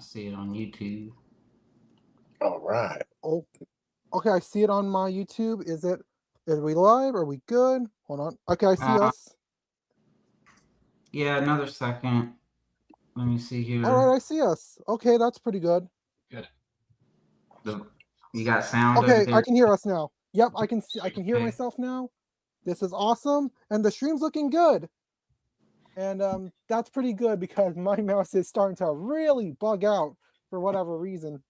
see it on YouTube. All right. Oh, okay. I see it on my YouTube. Is we live? Are we good? Hold on. Okay, I see us. Yeah, another second. Let me see here. All right, I see us. Okay, that's pretty good. Good. You got sound Okay, over there? I can hear us now. Yep, I can see. I can hear Okay. myself now. This is awesome, and the stream's looking good. And that's pretty good because my mouse is starting to really bug out for whatever reason.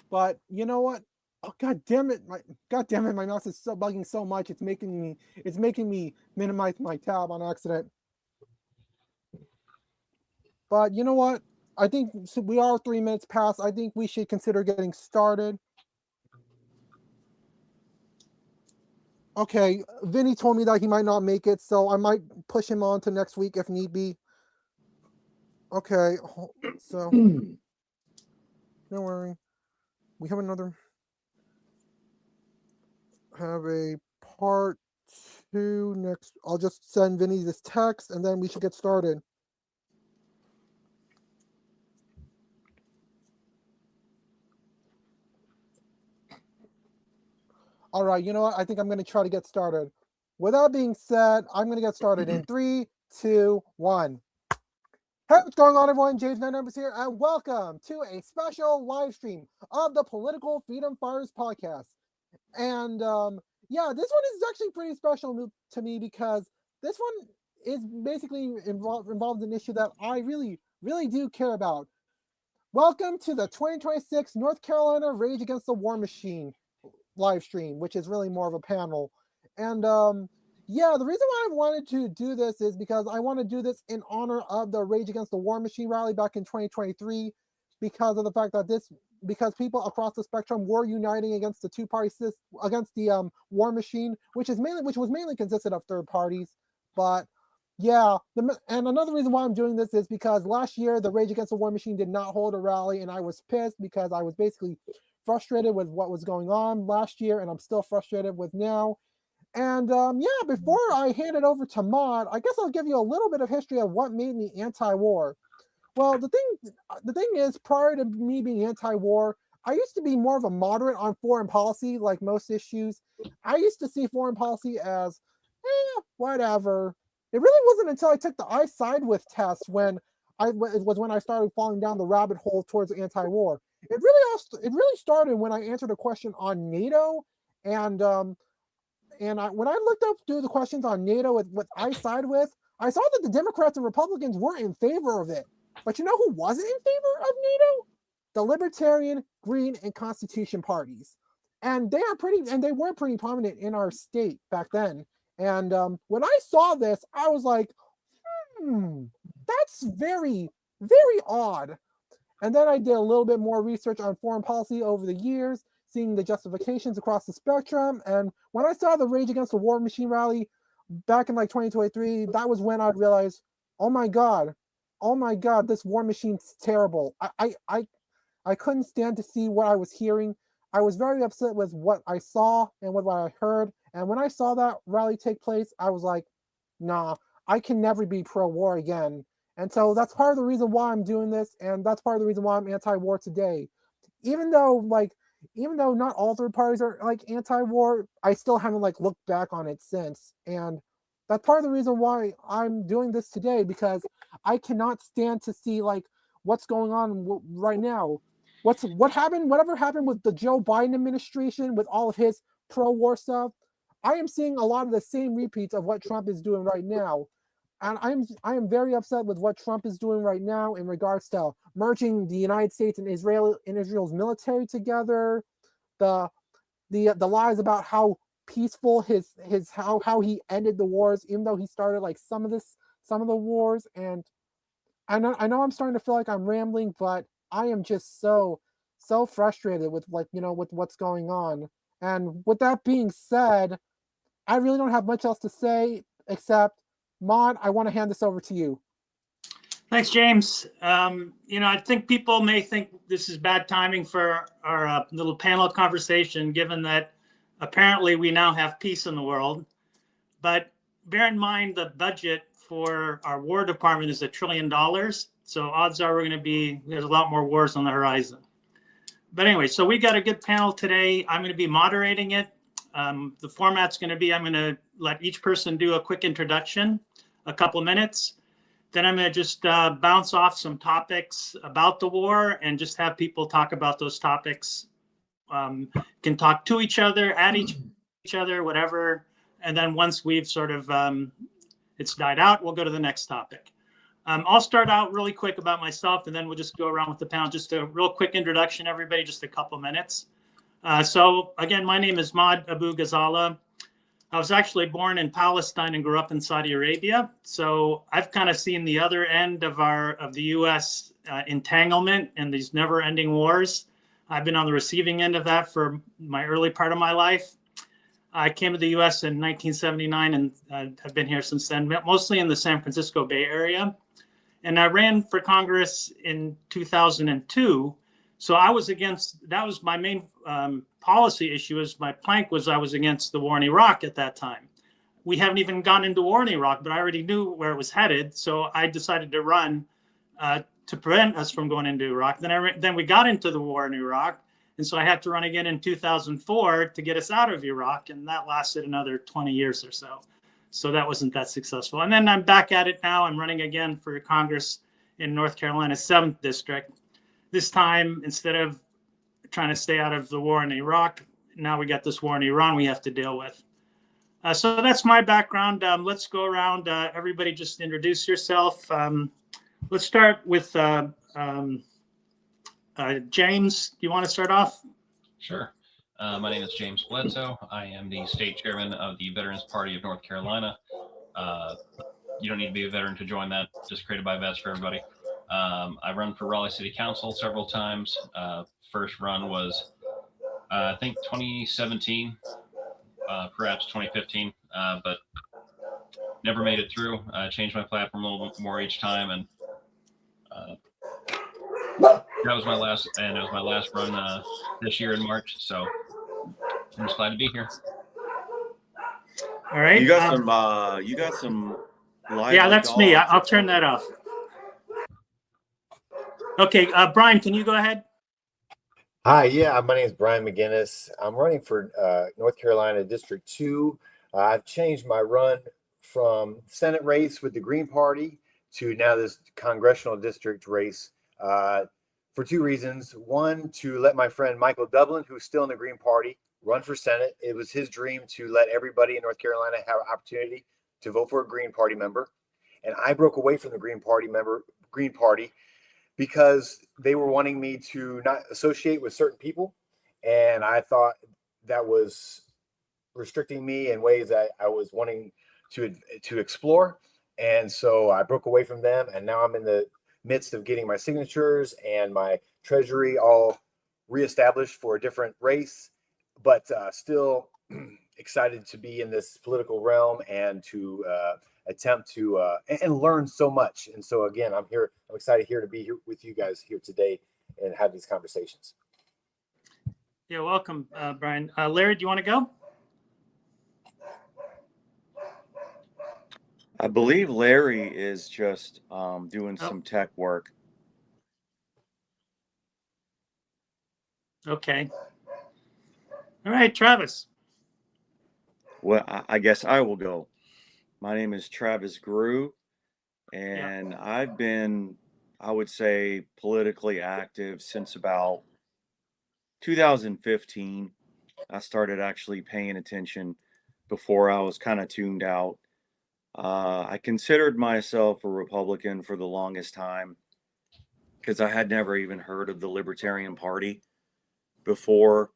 But you know what? Oh god damn it! My mouse is so bugging so much. It's making me minimize my tab on accident. But you know what? I think we are 3 minutes past. I think we should consider getting started. Okay, Vinny told me that he might not make it, so I might push him on to next week if need be. Okay, so don't worry. We have a part 2 next. I'll just send Vinny this text and then we should get started. All right, you know what? I think I'm going to try to get started. With that being said, I'm going to get started in 3, 2, 1. Hey, what's going on, everyone? James Knight Numbers here, and welcome to a special live stream of the Political Freedom Fighters podcast. And yeah, this one is actually pretty special to me because this one is basically involved in an issue that I really, really do care about. Welcome to the 2026 North Carolina Rage Against the War Machine live stream, which is really more of a panel. And yeah, the reason why I wanted to do this is because I want to do this in honor of the Rage Against the War Machine rally back in 2023, because of the fact that because people across the spectrum were uniting against the two-party system, against the war machine, which was mainly consisted of third parties. But yeah, and another reason why I'm doing this is because last year the Rage Against the War Machine did not hold a rally, and I was pissed because I was basically frustrated with what was going on last year, and I'm still frustrated with now. And yeah, before I hand it over to Mod, I guess I'll give you a little bit of history of what made me anti-war. Well, the thing is, prior to me being anti-war, I used to be more of a moderate on foreign policy, like most issues. I used to see foreign policy as, whatever. It really wasn't until I took the I side with test when I started falling down the rabbit hole towards anti-war. It really started when I answered a question on NATO, and when I looked up through the questions on NATO with what I side with, I saw that the Democrats and Republicans were in favor of it. But you know who wasn't in favor of NATO? The Libertarian, Green, and Constitution parties. And they were pretty prominent in our state back then. And when I saw this, I was like, that's very, very odd. And then I did a little bit more research on foreign policy over the years, seeing the justifications across the spectrum. And when I saw the Rage Against the War Machine rally back in like 2023, that was when I realized, oh my God, this war machine's terrible. I couldn't stand to see what I was hearing. I was very upset with what I saw and what I heard. And when I saw that rally take place, I was like, nah, I can never be pro-war again. And so that's part of the reason why I'm doing this, and that's part of the reason why I'm anti-war today. Even though not all third parties are like anti-war, I still haven't like looked back on it since. And that's part of the reason why I'm doing this today, because I cannot stand to see like what's going on right now. Whatever happened with the Joe Biden administration with all of his pro-war stuff. I am seeing a lot of the same repeats of what Trump is doing right now. And I am very upset with what Trump is doing right now in regards to merging the United States and Israel's military together, the lies about how peaceful how he ended the wars, even though he started like some of the wars. And I know I'm starting to feel like I'm rambling, but I am just so frustrated with with what's going on. And with that being said, I really don't have much else to say except, Mod, I want to hand this over to you. Thanks, James. I think people may think this is bad timing for our little panel conversation, given that apparently we now have peace in the world. But bear in mind the budget for our War Department is $1 trillion. So odds are there's a lot more wars on the horizon. But anyway, so we got a good panel today. I'm going to be moderating it. The format's going to be, I'm going to let each person do a quick introduction, a couple of minutes. Then I'm going to just bounce off some topics about the war and just have people talk about those topics. Can talk to each other, at each other, whatever. And then once we've sort of, it's died out, we'll go to the next topic. I'll start out really quick about myself, and then we'll just go around with the panel. Just a real quick introduction, everybody, just a couple minutes. So again, my name is Maad Abu Ghazala. I was actually born in Palestine and grew up in Saudi Arabia. So I've kind of seen the other end of the U.S. Entanglement and these never-ending wars. I've been on the receiving end of that for my early part of my life. I came to the U.S. in 1979 and have been here since then, mostly in the San Francisco Bay Area. And I ran for Congress in 2002. So I was that was my main policy issue. My plank was I was against the war in Iraq at that time. We haven't even gone into war in Iraq, but I already knew where it was headed. So I decided to run to prevent us from going into Iraq. Then we got into the war in Iraq. And so I had to run again in 2004 to get us out of Iraq. And that lasted another 20 years or so. So that wasn't that successful. And then I'm back at it now. I'm running again for Congress in North Carolina's 7th District. This time, instead of trying to stay out of the war in Iraq, now we got this war in Iran we have to deal with. So that's my background. Let's go around. Everybody just introduce yourself. Let's start with James. Do you want to start off? Sure. My name is James Bledsoe. I am the state chairman of the Veterans Party of North Carolina. You don't need to be a veteran to join that, just created by vets for everybody. I run for Raleigh City Council several times. First run was, I think, 2017, perhaps 2015, but never made it through. Changed my platform a little bit more each time, and that was my last, and it was my last run this year in March. So I'm just glad to be here. All right. You got some live. Yeah, that's me. I'll turn that off. Okay, Brian, can you go ahead? Hi, yeah, my name is Brian McGinnis. I'm running for North Carolina District 2. I've changed my run from Senate race with the Green Party to now this congressional district race for two reasons. One, to let my friend Michael Dublin, who's still in the Green Party, run for Senate. It was his dream to let everybody in North Carolina have an opportunity to vote for a Green Party member. And I broke away from the Green Party because they were wanting me to not associate with certain people. And I thought that was restricting me in ways that I was wanting to explore. And so I broke away from them. And now I'm in the midst of getting my signatures and my treasury all reestablished for a different race, but still excited to be in this political realm and to attempt to and learn so much. And so again, I'm excited here to be here with you guys here today and have these conversations. Yeah, welcome, Brian. Larry, do you want to go? I believe Larry is just doing some tech work. Okay. All right, Travis. Well, I guess I will go. My name is Travis Grew, and I've been, I would say, politically active since about 2015. I started actually paying attention before I was kind of tuned out. I considered myself a Republican for the longest time because I had never even heard of the Libertarian Party before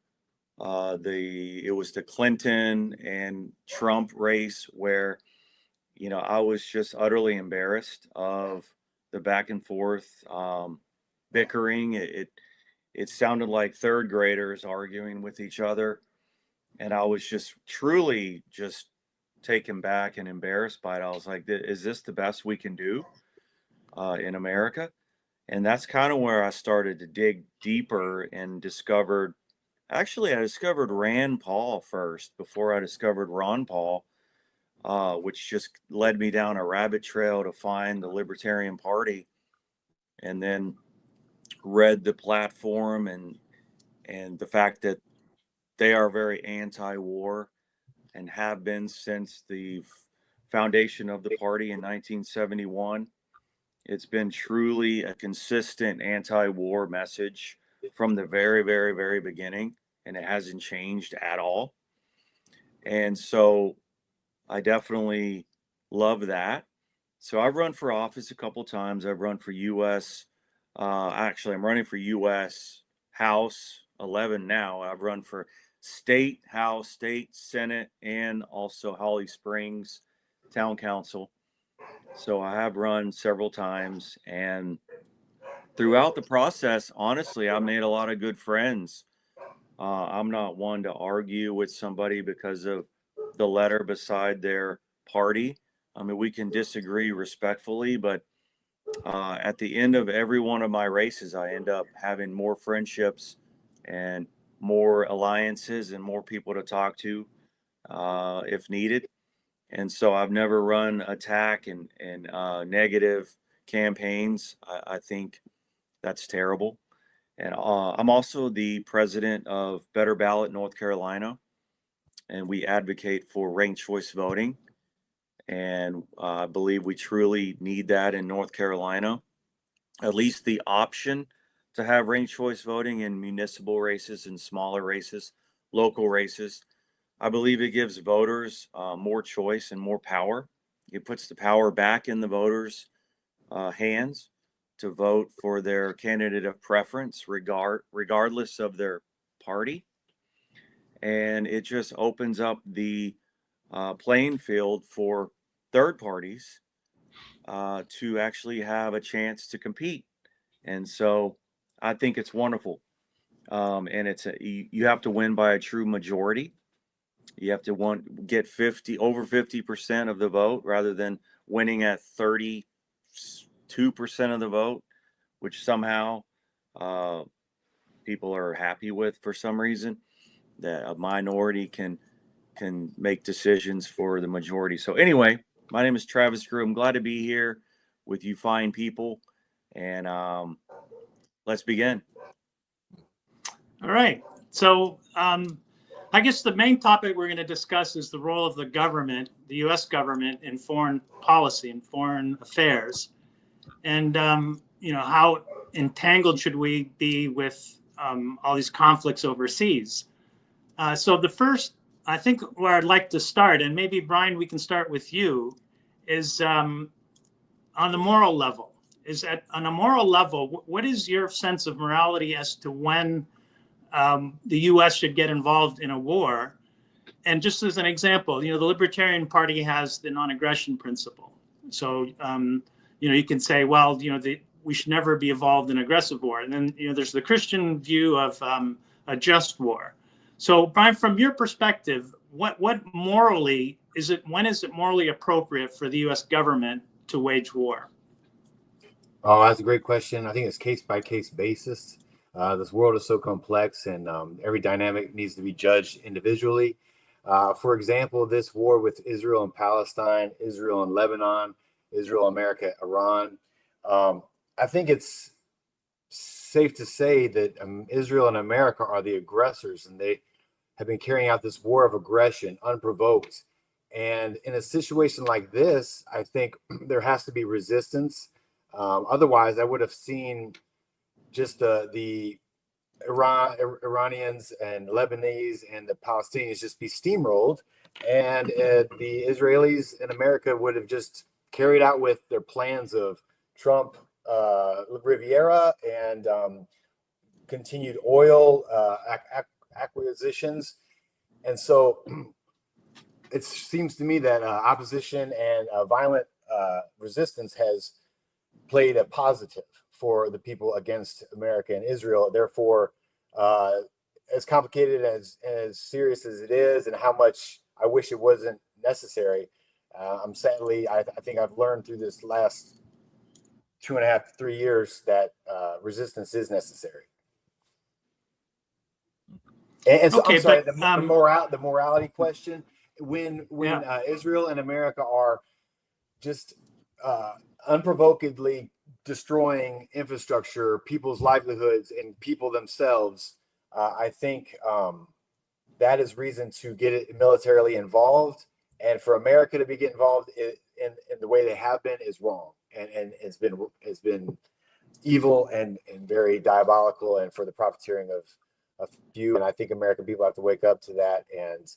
it was the Clinton and Trump race where, you know, I was just utterly embarrassed of the back and forth bickering. It sounded like third graders arguing with each other. And I was just truly just taken back and embarrassed by it. I was like, is this the best we can do in America? And that's kind of where I started to dig deeper and I discovered Rand Paul first before I discovered Ron Paul. which just led me down a rabbit trail to find the Libertarian Party, and then read the platform and the fact that they are very anti-war and have been since the foundation of the party in 1971. It's been truly a consistent anti-war message from the very, very, very beginning, and it hasn't changed at all. And so I definitely love that. So I've run for office a couple times. I've run for U.S. Actually, I'm running for U.S. House 11 now. I've run for state House, state Senate, and also Holly Springs Town Council. So I have run several times, and throughout the process, honestly, I made a lot of good friends. I'm not one to argue with somebody because of the letter beside their party. I mean, we can disagree respectfully, but at the end of every one of my races, I end up having more friendships and more alliances and more people to talk to if needed. And so I've never run attack and negative campaigns. I think that's terrible. And I'm also the president of Better Ballot North Carolina, and we advocate for ranked choice voting. And I believe we truly need that in North Carolina, at least the option to have ranked choice voting in municipal races and smaller races, local races. I believe it gives voters more choice and more power. It puts the power back in the voters' hands to vote for their candidate of preference, regardless of their party. And it just opens up the playing field for third parties to actually have a chance to compete. And so I think it's wonderful. And you have to win by a true majority. You have to get over 50% of the vote rather than winning at 32% of the vote, which somehow people are happy with for some reason. That a minority can make decisions for the majority. So anyway, my name is Travis Grew. I'm glad to be here with you fine people, and let's begin. All right. So I guess the main topic we're going to discuss is the role of the government, the U.S. government, in foreign policy and foreign affairs, and how entangled should we be with all these conflicts overseas. So the first, I think, where I'd like to start, and maybe Brian, we can start with you, is on the moral level. On a moral level, what is your sense of morality as to when the U.S. should get involved in a war? And just as an example, the Libertarian Party has the non-aggression principle. So, you can say, well, we should never be involved in aggressive war. And then, there's the Christian view of a just war. So, Brian, from your perspective, what morally is it? When is it morally appropriate for the U.S. government to wage war? Oh, that's a great question. I think it's case by case basis. This world is so complex, and every dynamic needs to be judged individually. For example, this war with Israel and Palestine, Israel and Lebanon, Israel, America, Iran. I think it's safe to say that Israel and America are the aggressors, and they have been carrying out this war of aggression unprovoked. And in a situation like this, I think there has to be resistance. Otherwise, I would have seen just the Iranians and Lebanese and the Palestinians just be steamrolled, and the Israelis in America would have just carried out with their plans of Trump Riviera and continued oil acquisitions. And so it seems to me that opposition and violent resistance has played a positive for the people against America and Israel. Therefore, as complicated as serious as it is, and how much I wish it wasn't necessary, I think I've learned through this last 2.5 to 3 years that resistance is necessary. And so, okay, I'm sorry, but, the morality question. when Yeah. Israel and America are just unprovokedly destroying infrastructure, people's livelihoods, and people themselves, I think that is reason to get it militarily involved. And for America to be get involved in the way they have been is wrong, and it's been evil and very diabolical, and for the profiteering of a few. And I think American people have to wake up to that and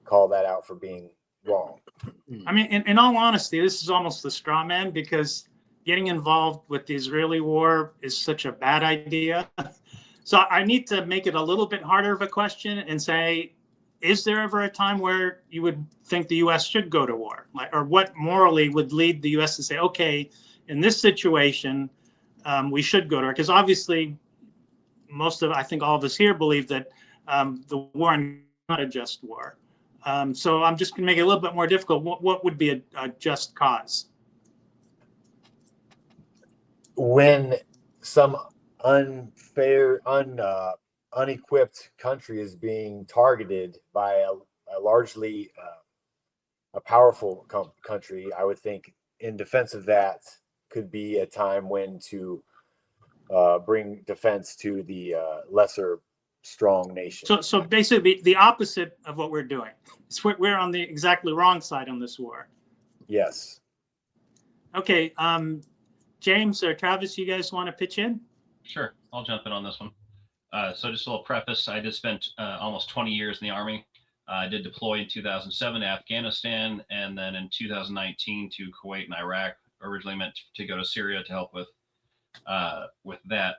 call that out for being wrong. I mean, in all honesty, this is almost the straw man, because getting involved with the Israeli war is such a bad idea. So I need to make it a little bit harder of a question and say, is there ever a time where you would think the U.S. should go to war? Like, or what morally would lead the U.S. to say, okay, in this situation, we should go to war? Because obviously, I think all of us here believe that the war is not a just war. So I'm just going to make it a little bit more difficult. What would be a just cause? When some unfair, unequipped country is being targeted by a largely a powerful country, I would think in defense of that could be a time when to bring defense to the lesser strong nation. So basically the opposite of what we're doing. We're on the exactly wrong side on this war. Yes. Okay, James or Travis, you guys want to pitch in? Sure, I'll jump in on this one. So just a little preface. I did spend almost 20 years in the Army. I did deploy in 2007 to Afghanistan, and then in 2019 to Kuwait and Iraq. Originally meant to go to Syria to help with that.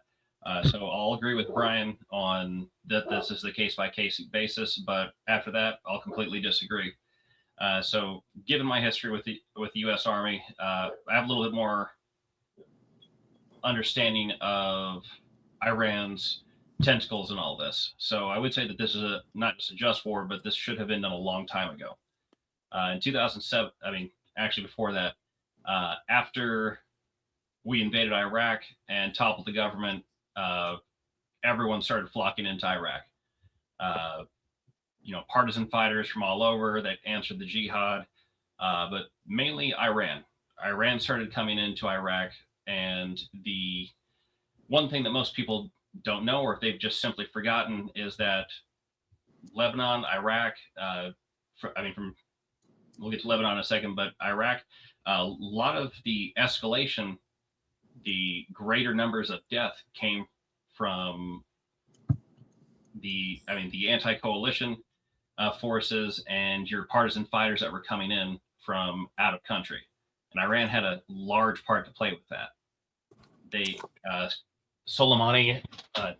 So I'll agree with Brian on that this is the case-by-case basis, but after that, I'll completely disagree. So given my history with the U.S. Army, I have a little bit more understanding of Iran's tentacles and all this. So I would say that this is not just a just war, but this should have been done a long time ago. In 2007, I mean, actually before that, after we invaded Iraq and toppled the government, everyone started flocking into Iraq. Partisan fighters from all over that answered the jihad, but mainly Iran. Iran started coming into Iraq, and the one thing that most people don't know, or if they've just simply forgotten, is that Lebanon, Iraq, we'll get to Lebanon in a second, but Iraq, a lot of the escalation, the greater numbers of death came from the anti-coalition forces and your partisan fighters that were coming in from out of country. And Iran had a large part to play with that. Soleimani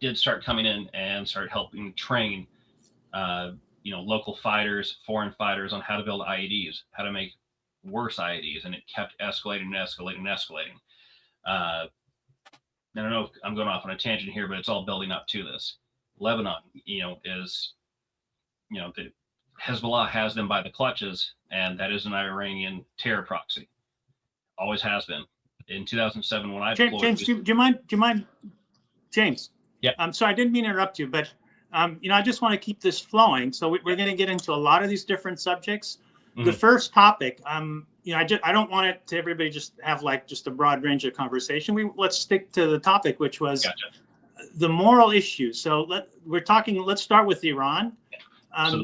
did start coming in and start helping train, local fighters, foreign fighters on how to build IEDs, how to make worse IEDs, and it kept escalating and escalating and escalating. I don't know if I'm going off on a tangent here, but it's all building up to this. Lebanon, the Hezbollah has them by the clutches, and that is an Iranian terror proxy. Always has been. In 2007, when I deployed, James, do you mind? James. Yeah. I'm sorry, I didn't mean to interrupt you, but I just want to keep this flowing. So we're going to get into a lot of these different subjects. Mm-hmm. The first topic, I don't want it to everybody just have like just a broad range of conversation. Let's stick to the topic, which was the moral issues. So let's start with Iran. So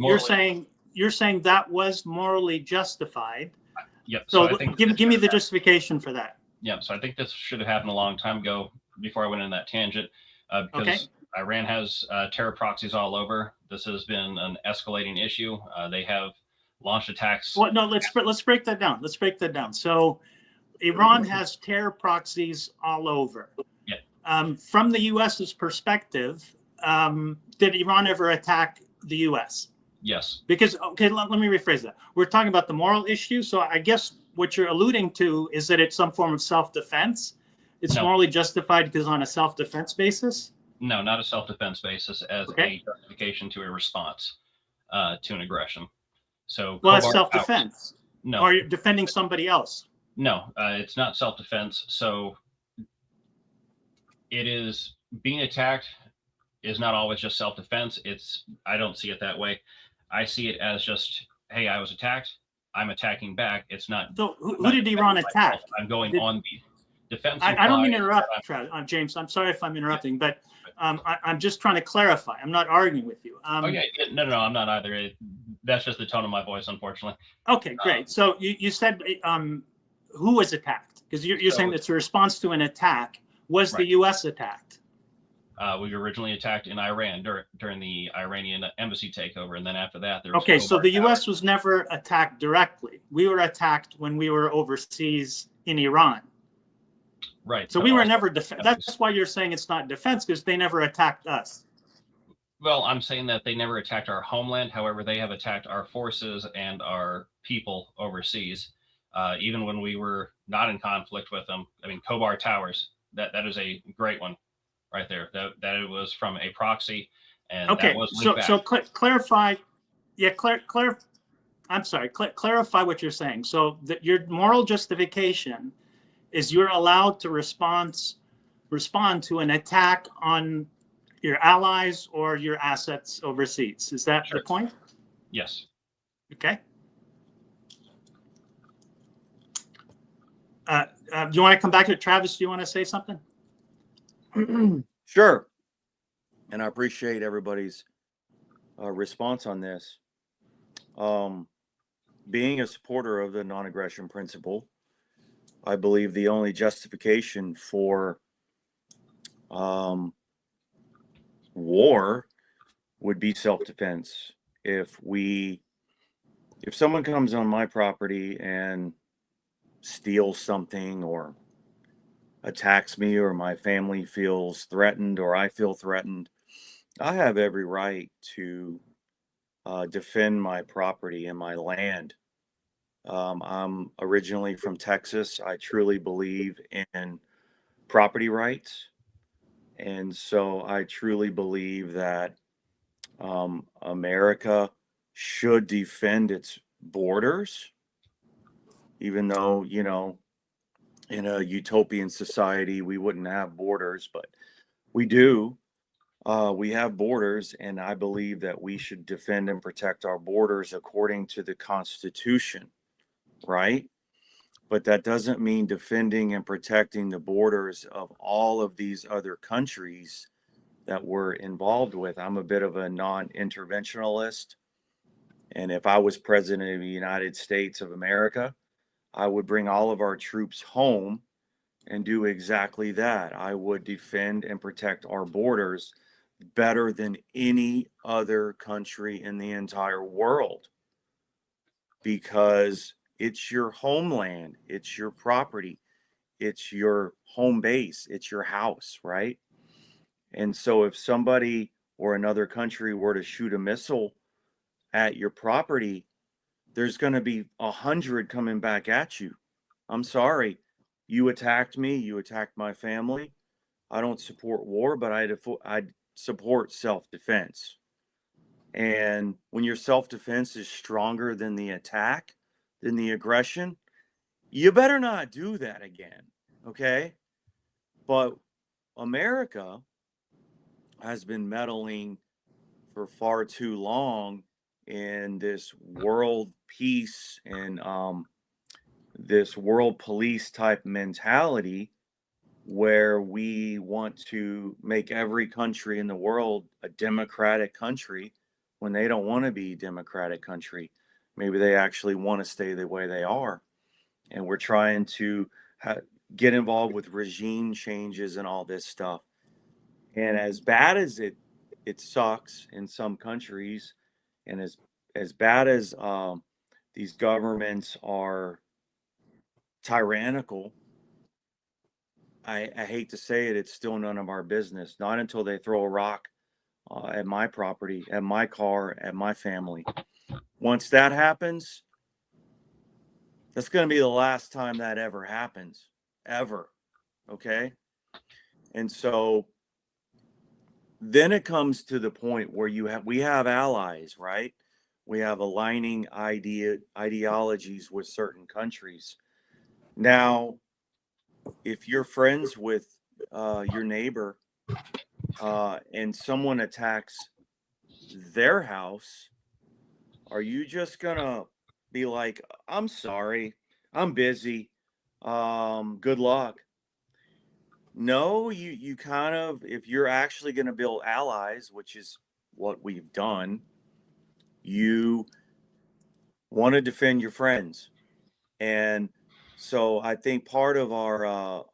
you're saying that was morally justified. Yep. So give me the justification for that. Yeah. So I think this should have happened a long time ago before I went into that tangent, because Iran has terror proxies all over. This has been an escalating issue. They have launched attacks. Well, no, let's break that down. So Iran has terror proxies all over. Yeah. From the U.S.'s perspective, did Iran ever attack the U.S.? Yes. Because, let me rephrase that. We're talking about the moral issue. So I guess what you're alluding to is that it's some form of self-defense. It's morally justified because on a self-defense basis? No, not a self-defense basis, as a justification to a response to an aggression. So, well, it's self-defense. No. Or you're defending somebody else. No, it's not self-defense. So it is being attacked is not always just self-defense. I don't see it that way. I see it as just hey, I was attacked. I'm attacking back. It's not. So who I'm not did Iran defending attack? myself. I'm going Did- on the defense. I don't mean to implies interrupt, James. I'm sorry if I'm interrupting, but I'm just trying to clarify. I'm not arguing with you. Oh yeah, no, I'm not either. That's just the tone of my voice, unfortunately. Okay, great. So you said who was attacked? Because you're So- saying it's a response to an attack. Was the Right. U.S. attacked? We were originally attacked in Iran during the Iranian embassy takeover, and then after that, there was Okay, so Khobar the Towers. U.S. was never attacked directly. We were attacked when we were overseas in Iran. Right. So but we were also- never defense. That's why you're saying it's not defense, because they never attacked us. Well, I'm saying that they never attacked our homeland. However, they have attacked our forces and our people overseas, even when we were not in conflict with them. I mean, Khobar Towers, that is a great one right there. That it was from a proxy, and Okay, that was so linked back. clarify. Yeah, I'm sorry. Clarify what you're saying. So that your moral justification is you're allowed to respond to an attack on your allies or your assets overseas. Is that Sure. the point? Yes. Okay. Do you want to come back to Travis? Do you want to say something? Sure. And I appreciate everybody's response on this. Being a supporter of the non-aggression principle, I believe the only justification for war would be self-defense. If someone comes on my property and steals something or attacks me, or my family feels threatened, or I feel threatened, I have every right to defend my property and my land. I'm originally from Texas. I truly believe in property rights. And so I truly believe that America should defend its borders, even though, you know, in a utopian society, we wouldn't have borders, but we do. We have borders, and I believe that we should defend and protect our borders according to the Constitution, right? But that doesn't mean defending and protecting the borders of all of these other countries that we're involved with. I'm a bit of a non-interventionalist. And if I was president of the United States of America, I would bring all of our troops home and do exactly that. I would defend and protect our borders better than any other country in the entire world, because it's your homeland, it's your property, it's your home base, it's your house, right? And so if somebody or another country were to shoot a missile at your property, there's going to be 100 coming back at you. I'm sorry. You attacked me. You attacked my family. I don't support war, but I support self-defense. And when your self-defense is stronger than the attack, than the aggression, you better not do that again. Okay? But America has been meddling for far too long in this world peace and this world police type mentality, where we want to make every country in the world a democratic country when they don't want to be a democratic country. Maybe they actually want to stay the way they are. And we're trying to get involved with regime changes and all this stuff. And as bad as it sucks in some countries, and as bad as these governments are tyrannical, I hate to say it, it's still none of our business. Not until they throw a rock at my property, at my car, at my family. Once that happens, that's going to be the last time that ever happens, ever. Okay? And so then it comes to the point where we have allies, right? We have aligning ideologies with certain countries. Now, if you're friends with your neighbor and someone attacks their house, Are you just gonna be like, I'm sorry, I'm busy, good luck? No, you kind of, if you're actually going to build allies, which is what we've done, you want to defend your friends. And so I think part of our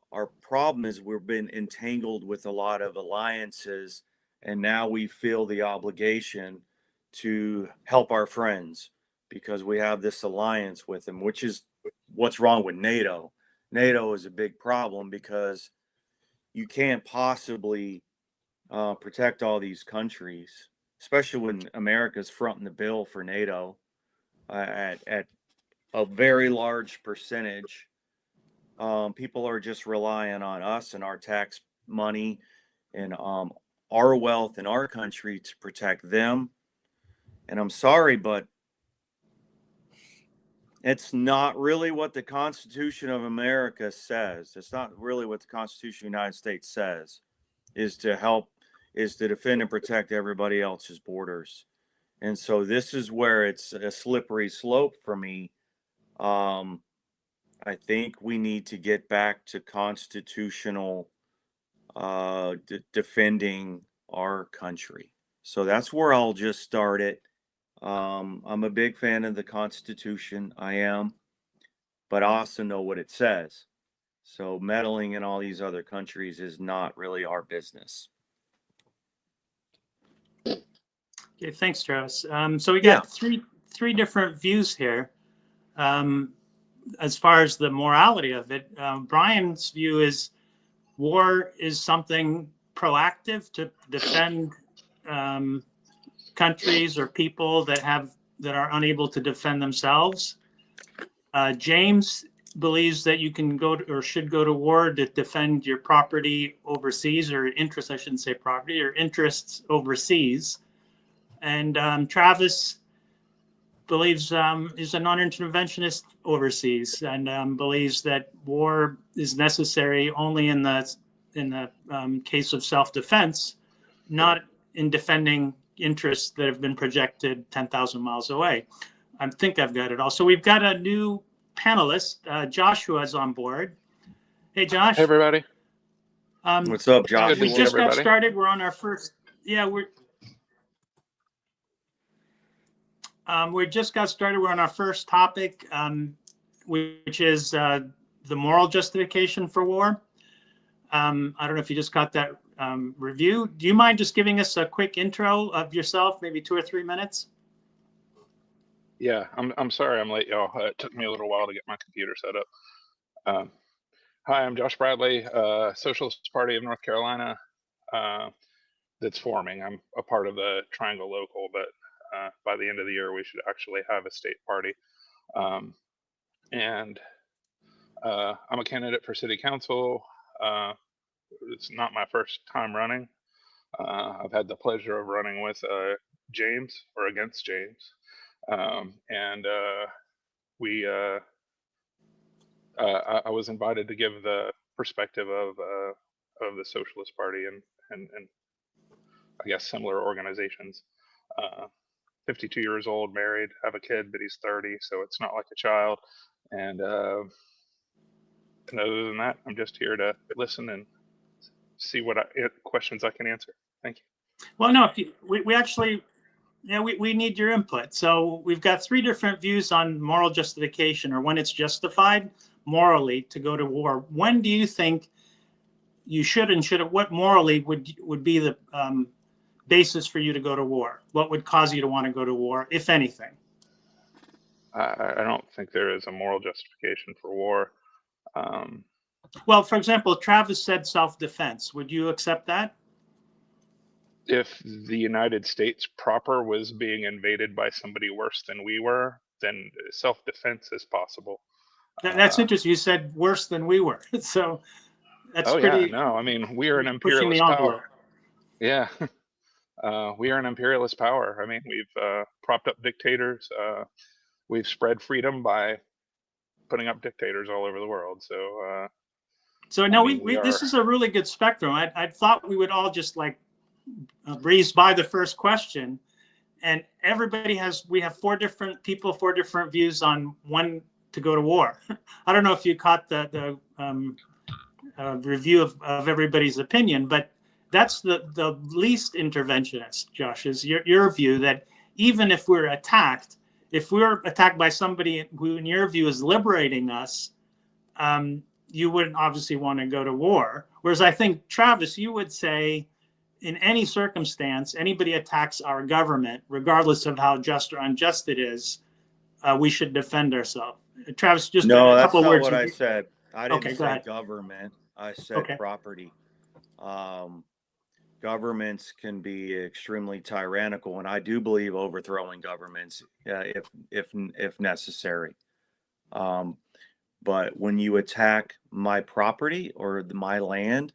problem is we've been entangled with a lot of alliances, and now we feel the obligation to help our friends because we have this alliance with them, which is what's wrong with NATO. NATO is a big problem because you can't possibly protect all these countries, especially when America's fronting the bill for NATO at a very large percentage. People are just relying on us and our tax money and our wealth in our country to protect them. And I'm sorry, but it's not really what the Constitution of America says. It's not really what the Constitution of the United States says, is to defend and protect everybody else's borders. And so this is where it's a slippery slope for me. I think we need to get back to constitutional defending our country. So that's where I'll just start it. I'm a big fan of the Constitution. I am, but I also know what it says. So meddling in all these other countries is not really our business. Okay, thanks, Travis. So we got three different views here. As far as the morality of it, Brian's view is war is something proactive to defend countries or people that are unable to defend themselves. James believes that you can go to, or should go to war to defend your property overseas, or interests, I shouldn't say property, or interests overseas. And Travis believes is a non-interventionist overseas, and believes that war is necessary only in the case of self-defense, not in defending interests that have been projected 10,000 miles away. I think I've got it all. So we've got a new panelist. Joshua is on board. Hey, Josh. Hey, everybody. What's up, Josh? We just got started. We're on our first. Yeah, we just got started. We're on our first topic, which is the moral justification for war. I don't know if you just got that review. Do you mind just giving us a quick intro of yourself, maybe 2 or 3 minutes? Yeah, I'm sorry I'm late, y'all. It took me a little while to get my computer set up. Hi, I'm Josh Bradley, Socialist Party of North Carolina that's forming. I'm a part of the Triangle Local, but by the end of the year, we should actually have a state party. And I'm a candidate for city council. It's not my first time running. I've had the pleasure of running with James, or against James. I was invited to give the perspective of the Socialist Party and I guess similar organizations. 52 years old, married, have a kid, but he's 30, so it's not like a child. And other than that, I'm just here to listen and see what questions I can answer. Thank you. Well, no, we actually, yeah, we need your input. So we've got 3 different views on moral justification, or when it's justified morally to go to war. When do you think you should and shouldn't? What morally would be the basis for you to go to war? What would cause you to want to go to war, if anything? I don't think there is a moral justification for war. Well, for example, Travis said self-defense. Would you accept that? If the United States proper was being invaded by somebody worse than we were, then self-defense is possible. That's interesting. You said worse than we were. So that's pretty. Yeah, no, I mean, we are an imperialist power. Yeah. We are an imperialist power. I mean, we've propped up dictators. We've spread freedom by putting up dictators all over the world. So no, this is a really good spectrum. I thought we would all just like breeze by the first question and we have four different people, four different views on when to go to war. I don't know if you caught the review of everybody's opinion, but that's the least interventionist, Josh, is your view that even if we're attacked by somebody who, in your view, is liberating us, you wouldn't obviously want to go to war. Whereas I think, Travis, you would say, in any circumstance, anybody attacks our government, regardless of how just or unjust it is, we should defend ourselves. Travis, just No, a that's couple of not words. what I said. I didn't Okay, go say ahead. government. I said Okay. property. Governments can be extremely tyrannical, and I do believe overthrowing governments if necessary. But when you attack my property or my land,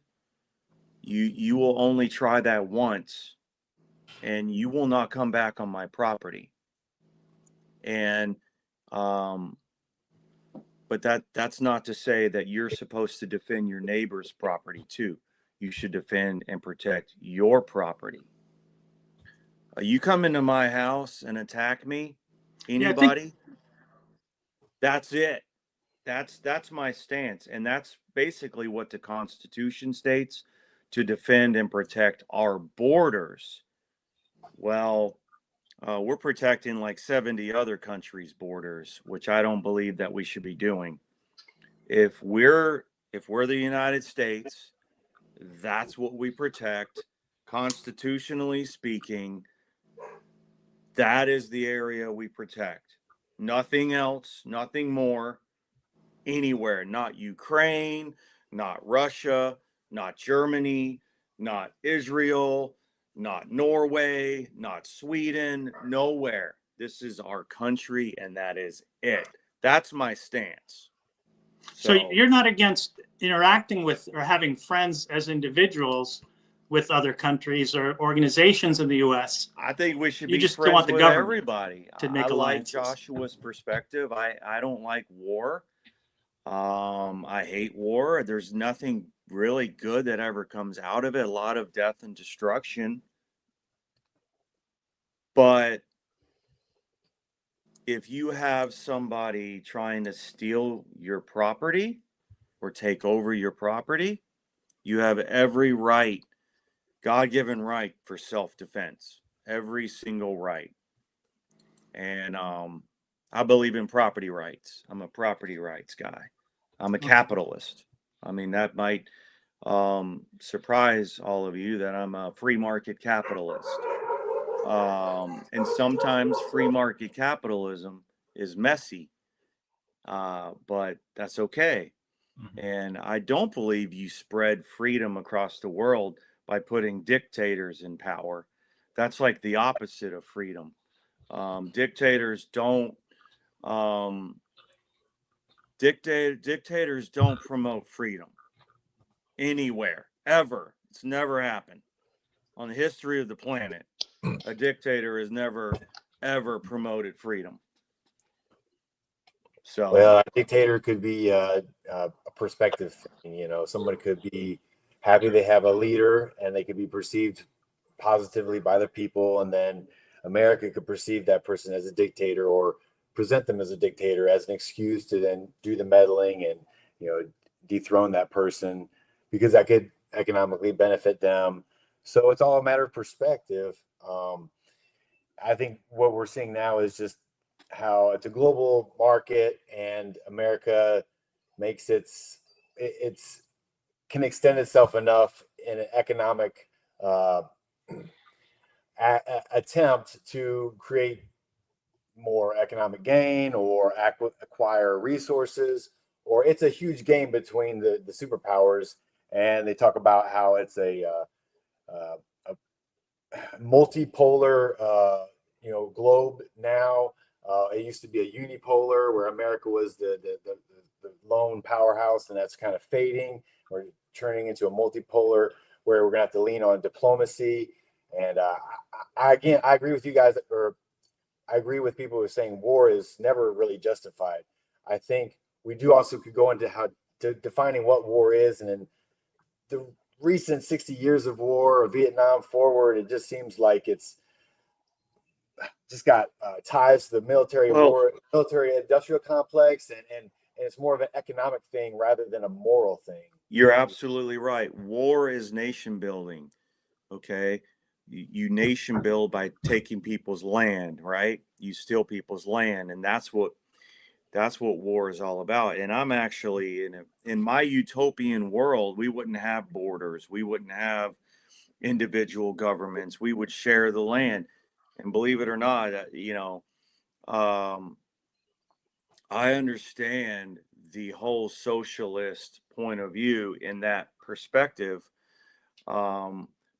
you will only try that once, and you will not come back on my property. And but that's not to say that you're supposed to defend your neighbor's property too. You should defend and protect your property. You come into my house and attack me, anybody, that's it. That's my stance. And that's basically what the Constitution states, to defend and protect our borders. Well, we're protecting like 70 other countries' borders, which I don't believe that we should be doing. If we're the United States, that's what we protect. Constitutionally speaking, that is the area we protect. Nothing else, nothing more, anywhere. Not Ukraine, not Russia, not Germany, not Israel, not Norway, not Sweden, nowhere. This is our country, and that is it. That's my stance. So you're not against interacting with or having friends as individuals with other countries or organizations in the U.S. I think we should You be just don't friends want the with government everybody. to make I like alliances. Joshua's perspective. I don't like war. I hate war. There's nothing really good that ever comes out of it. A lot of death and destruction. But if you have somebody trying to steal your property or take over your property, you have every right, God-given right, for self-defense. Every single right. And I believe in property rights. I'm a property rights guy. I'm a capitalist. I mean, that might surprise all of you that I'm a free market capitalist. And sometimes free market capitalism is messy, but that's okay. And I don't believe you spread freedom across the world by putting dictators in power. That's like the opposite of freedom. Dictators don't promote freedom anywhere, ever. It's never happened on the history of the planet. A dictator has never ever promoted freedom. So, well, a dictator could be a perspective thing. You know, somebody could be happy they have a leader and they could be perceived positively by the people, and then America could perceive that person as a dictator or present them as a dictator as an excuse to then do the meddling and, you know, dethrone that person because that could economically benefit them. So it's all a matter of perspective. I think what we're seeing now is just how it's a global market, and America makes it's can extend itself enough in an economic attempt to create more economic gain or acquire resources, or it's a huge game between the superpowers. And they talk about how it's a multipolar globe now. It used to be a unipolar where America was the lone powerhouse, and that's kind of fading. We're turning into a multipolar where we're gonna have to lean on diplomacy. And I agree with you guys, or I agree with people who are saying war is never really justified. I think we do also could go into how defining what war is, and in the recent 60 years of war, or Vietnam forward, it just seems like it's just got ties to the military Well- war, military industrial complex, and it's more of an economic thing rather than a moral thing. You're absolutely right. War is nation building. Okay. You nation build by taking people's land, right? You steal people's land, and that's what war is all about. And I'm actually in my utopian world, we wouldn't have borders, we wouldn't have individual governments, we would share the land. And believe it or not, I understand the whole socialist point of view in that perspective.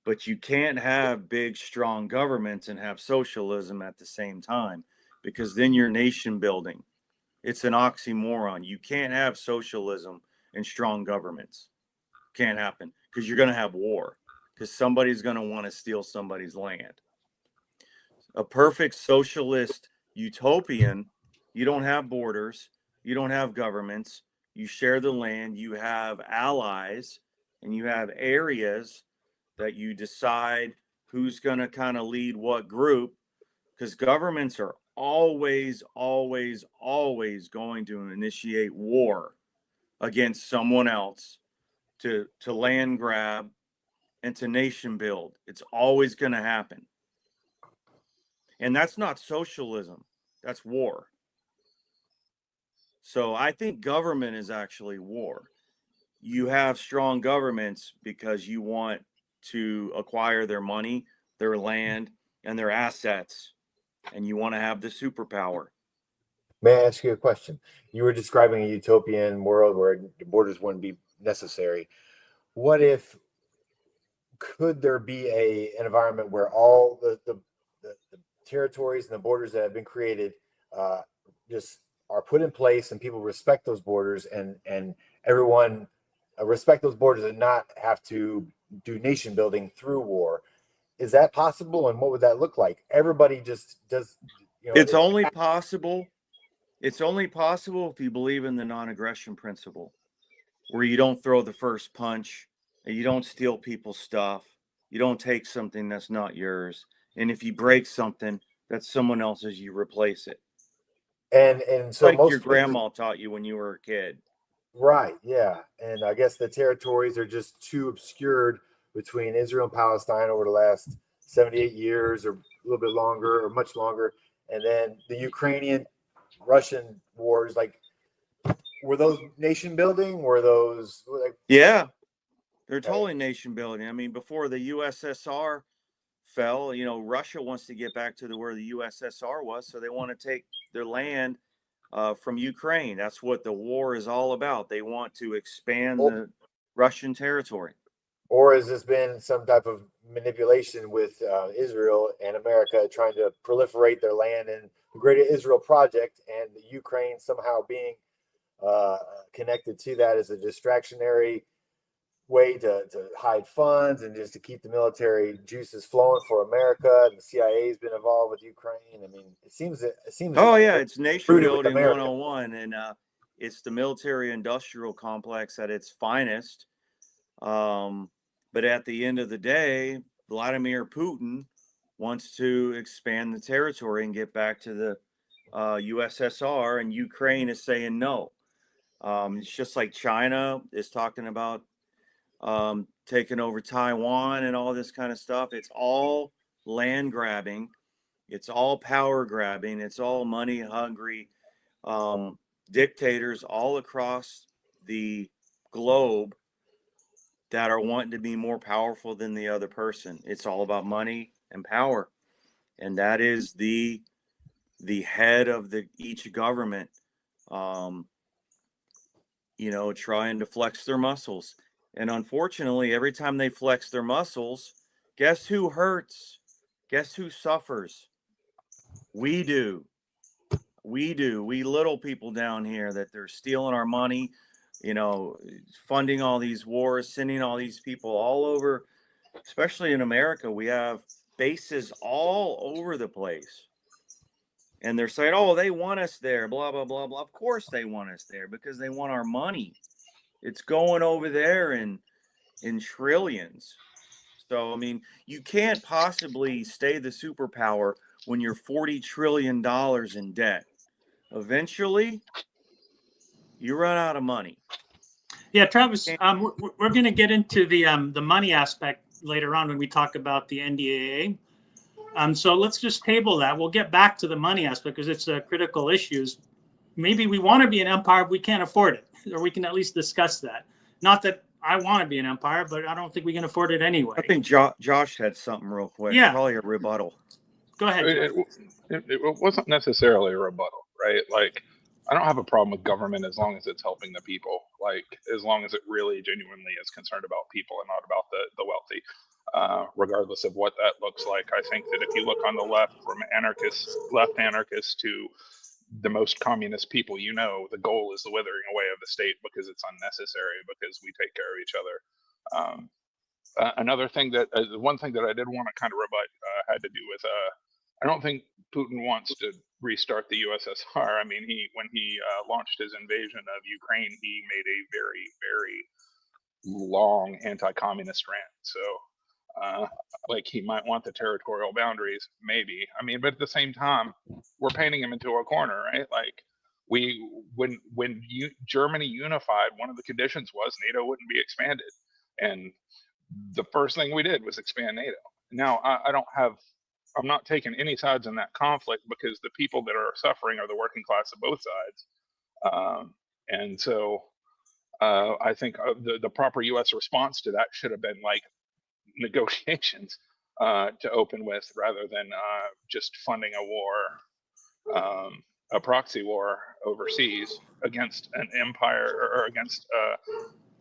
But you can't have big, strong governments and have socialism at the same time, because then you're nation building. It's an oxymoron. You can't have socialism and strong governments. Can't happen, because you're going to have war, because somebody's going to want to steal somebody's land. A perfect socialist utopian, you don't have borders, you don't have governments, you share the land, you have allies, and you have areas that you decide who's going to kind of lead what group, because governments are always going to initiate war against someone else to land grab and to nation build. It's always going to happen. And that's not socialism, that's war. So I think government is actually war. You have strong governments because you want to acquire their money, their land, and their assets, and you want to have the superpower. May I ask you a question? You were describing a utopian world where the borders wouldn't be necessary. What if, could there be an environment where all the territories and the borders that have been created just are put in place, and people respect those borders, and everyone respect those borders and not have to do nation building through war? Is that possible, and what would that look like? Everybody just does. It's only possible. It's only possible if you believe in the non-aggression principle, where you don't throw the first punch, and you don't steal people's stuff, you don't take something that's not yours, and if you break something that's someone else's, you replace it. And so like most your grandma taught you when you were a kid. Right, yeah. And I guess the territories are just too obscured between Israel and Palestine over the last 78 years, or a little bit longer, or much longer. And then the Ukrainian-Russian wars, like, were those nation building? Were those like? Yeah, they're totally nation building. I mean, before the USSR fell, Russia wants to get back to where the USSR was, so they want to take their land from Ukraine. That's what the war is all about. They want to expand the Russian territory. Or has this been some type of manipulation with Israel and America trying to proliferate their land in the Greater Israel Project, and the Ukraine somehow being connected to that as a distractionary way to hide funds and just to keep the military juices flowing for America? And the CIA has been involved with Ukraine. I mean, it seems. Oh yeah, it's nation rooted with building America. 101, and it's the military-industrial complex at its finest. But at the end of the day, Vladimir Putin wants to expand the territory and get back to the USSR, and Ukraine is saying no. It's just like China is talking about taking over Taiwan and all this kind of stuff. It's all land grabbing. It's all power grabbing. It's all money hungry dictators all across the globe that are wanting to be more powerful than the other person. It's all about money and power. And that is the head of each government, trying to flex their muscles. And unfortunately, every time they flex their muscles, guess who hurts? Guess who suffers? We do. We little people down here, that they're stealing our money, funding all these wars, sending all these people all over, especially in America. We have bases all over the place. And they're saying, oh, they want us there, blah, blah, blah, blah. Of course they want us there, because they want our money. It's going over there in trillions. So, I mean, you can't possibly stay the superpower when you're $40 trillion in debt. Eventually, you run out of money. Yeah, Travis, we're going to get into the money aspect later on when we talk about the NDAA. So let's just table that. We'll get back to the money aspect because it's a critical issue. Maybe we want to be an empire, but we can't afford it, or we can at least discuss that. Not that I want to be an empire, but I don't think we can afford it anyway. I think Josh had something real quick. Yeah. Probably a rebuttal. Go ahead. It wasn't necessarily a rebuttal, right? Like, I don't have a problem with government as long as it's helping the people. Like, as long as it really genuinely is concerned about people and not about the wealthy, regardless of what that looks like. I think that if you look on the left, from left anarchists to the most communist people, the goal is the withering away of the state because it's unnecessary, because we take care of each other. Another thing one thing that I did want to kind of rebut had to do with, I don't think Putin wants to restart the USSR. I mean, when he launched his invasion of Ukraine, he made a very, very long anti-communist rant. So, like, he might want the territorial boundaries, maybe. I mean, but at the same time, we're painting him into a corner, right? Like, when Germany unified, one of the conditions was NATO wouldn't be expanded, and the first thing we did was expand NATO. Now, I'm not taking any sides in that conflict, because the people that are suffering are the working class of both sides. And so I think the proper U.S. response to that should have been like negotiations to open with, rather than just funding a war, a proxy war overseas against an empire, or against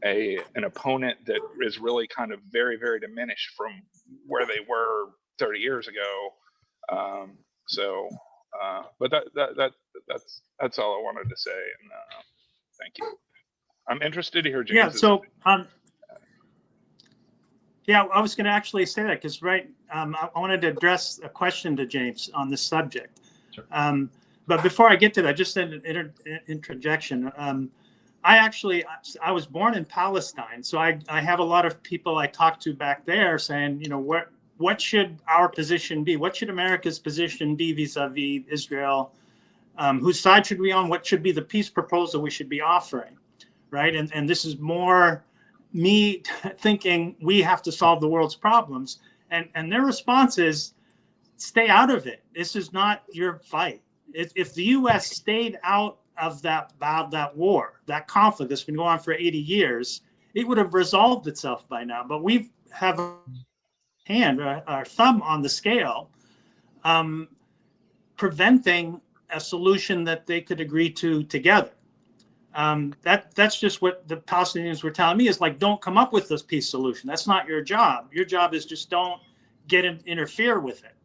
an opponent that is really kind of very, very diminished from where they were 30 years ago. But that's all I wanted to say. And thank you. I'm interested to hear James. Yeah. So, yeah, I was going to actually say that because, right, I wanted to address a question to James on this subject. Sure. But before I get to that, just an interjection. I was born in Palestine, so I have a lot of people I talked to back there saying, what should our position be? What should America's position be vis-a-vis Israel? Whose side should we be on? What should be the peace proposal we should be offering, right? And this is more me thinking we have to solve the world's problems. And their response is, stay out of it. This is not your fight. If the U.S. stayed out of that war, that conflict that's been going on for 80 years, it would have resolved itself by now. But we have our thumb on the scale, preventing a solution that they could agree to together. That's just what the Palestinians were telling me, is like, don't come up with this peace solution. That's not your job. Your job is just don't interfere with it.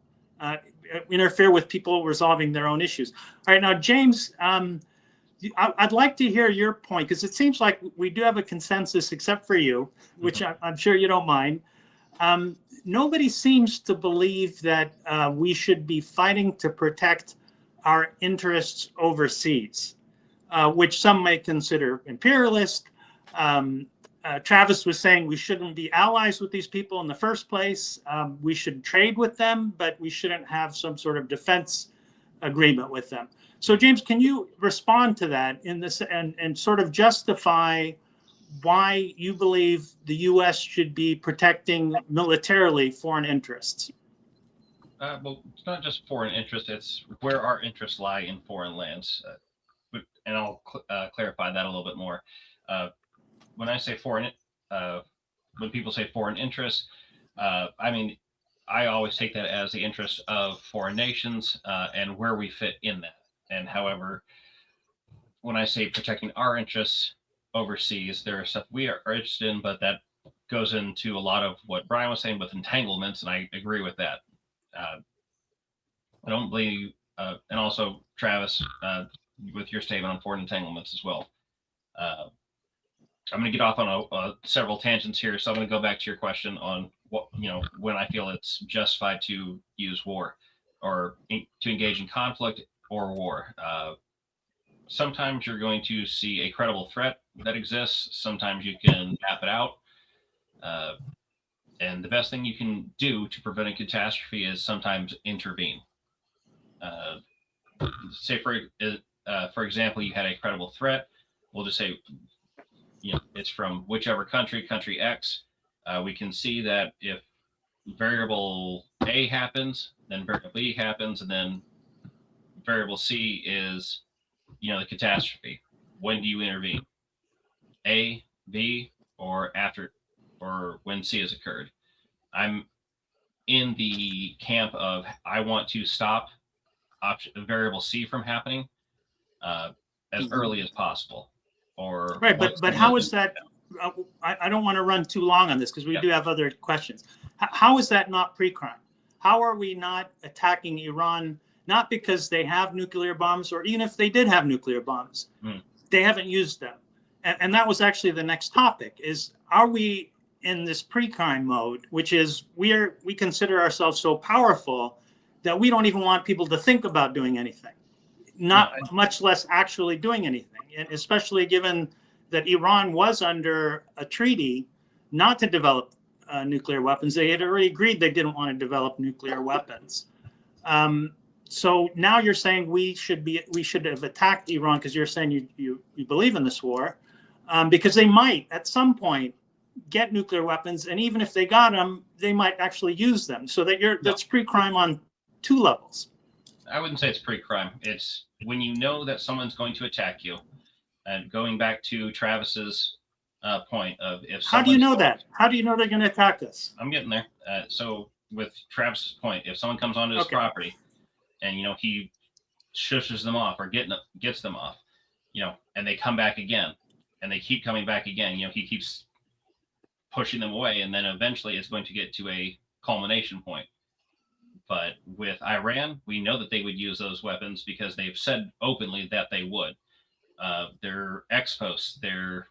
Interfere with people resolving their own issues. All right, now, James, I'd like to hear your point, because it seems like we do have a consensus, except for you, which I'm sure you don't mind. Nobody seems to believe that we should be fighting to protect our interests overseas, which some may consider imperialist. Travis was saying we shouldn't be allies with these people in the first place. We should trade with them, but we shouldn't have some sort of defense agreement with them. So, James, can you respond to that in this and sort of justify why you believe the U.S. should be protecting militarily foreign interests? Well, it's not just foreign interests; it's where our interests lie in foreign lands. And I'll clarify that a little bit more. When I say foreign, when people say foreign interests, I mean, I always take that as the interests of foreign nations and where we fit in that. And however, when I say protecting our interests overseas, there are stuff we are interested in, but that goes into a lot of what Brian was saying with entanglements, and I agree with that. I don't believe, and also Travis, with your statement on foreign entanglements as well. I'm going to get off on several tangents here, so I'm going to go back to your question on what, when I feel it's justified to use war or to engage in conflict or war. Sometimes you're going to see a credible threat that exists. Sometimes you can map it out. And the best thing you can do to prevent a catastrophe is sometimes intervene. Say for example, you had a credible threat. We'll just say, it's from whichever country X. We can see that if variable A happens, then variable B happens, and then variable C is, the catastrophe. When do you intervene? A, B, or after, or when C has occurred? I'm in the camp of I want to stop variable C from happening as early as possible. Or Right, but how is that? I don't want to run too long on this because we do have other questions. How is that not pre-crime? How are we not attacking Iran? Not because they have nuclear bombs, or even if they did have nuclear bombs, they haven't used them. And that was actually the next topic: is are we in this pre-crime mode, which is we consider ourselves so powerful that we don't even want people to think about doing anything, much less actually doing anything, and especially given that Iran was under a treaty not to develop nuclear weapons. They had already agreed they didn't want to develop nuclear weapons. So now you're saying we should have attacked Iran because you're saying you believe in this war, because they might at some point get nuclear weapons, and even if they got them, they might actually use them. So that's pre-crime on two levels. I wouldn't say it's pre-crime. It's when you know that someone's going to attack you. And going back to Travis's point of if how do you know that? How do you know they're going to attack us? I'm getting there. So with Travis's point, if someone comes onto his property and he shushes them off or gets them off, and they come back again and they keep coming back again, he keeps pushing them away, and then eventually it's going to get to a culmination point. But with Iran, we know that they would use those weapons because they've said openly that they would. Their ex-posts, their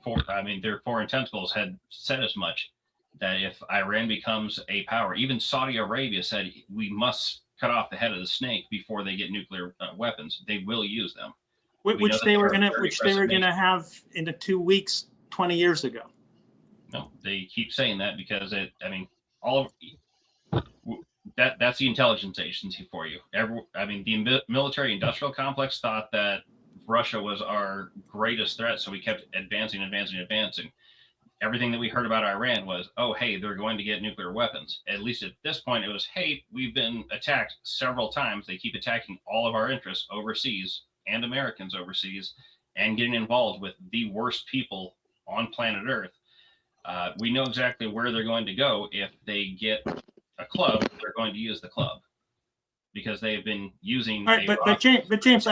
foreign tentacles had said as much, that if Iran becomes a power, even Saudi Arabia said we must cut off the head of the snake before they get nuclear weapons. They will use them. Which they were going to have in the 2 weeks 20 years ago. No, they keep saying that because that's the intelligence agency for you. The military industrial complex thought that Russia was our greatest threat, so we kept advancing. Everything that we heard about Iran was, oh, hey, they're going to get nuclear weapons. At least at this point, it was, hey, we've been attacked several times. They keep attacking all of our interests overseas and Americans overseas and getting involved with the worst people on planet Earth. We know exactly where they're going to go. If they get a club, they're going to use the club because they have been using. All right, but James,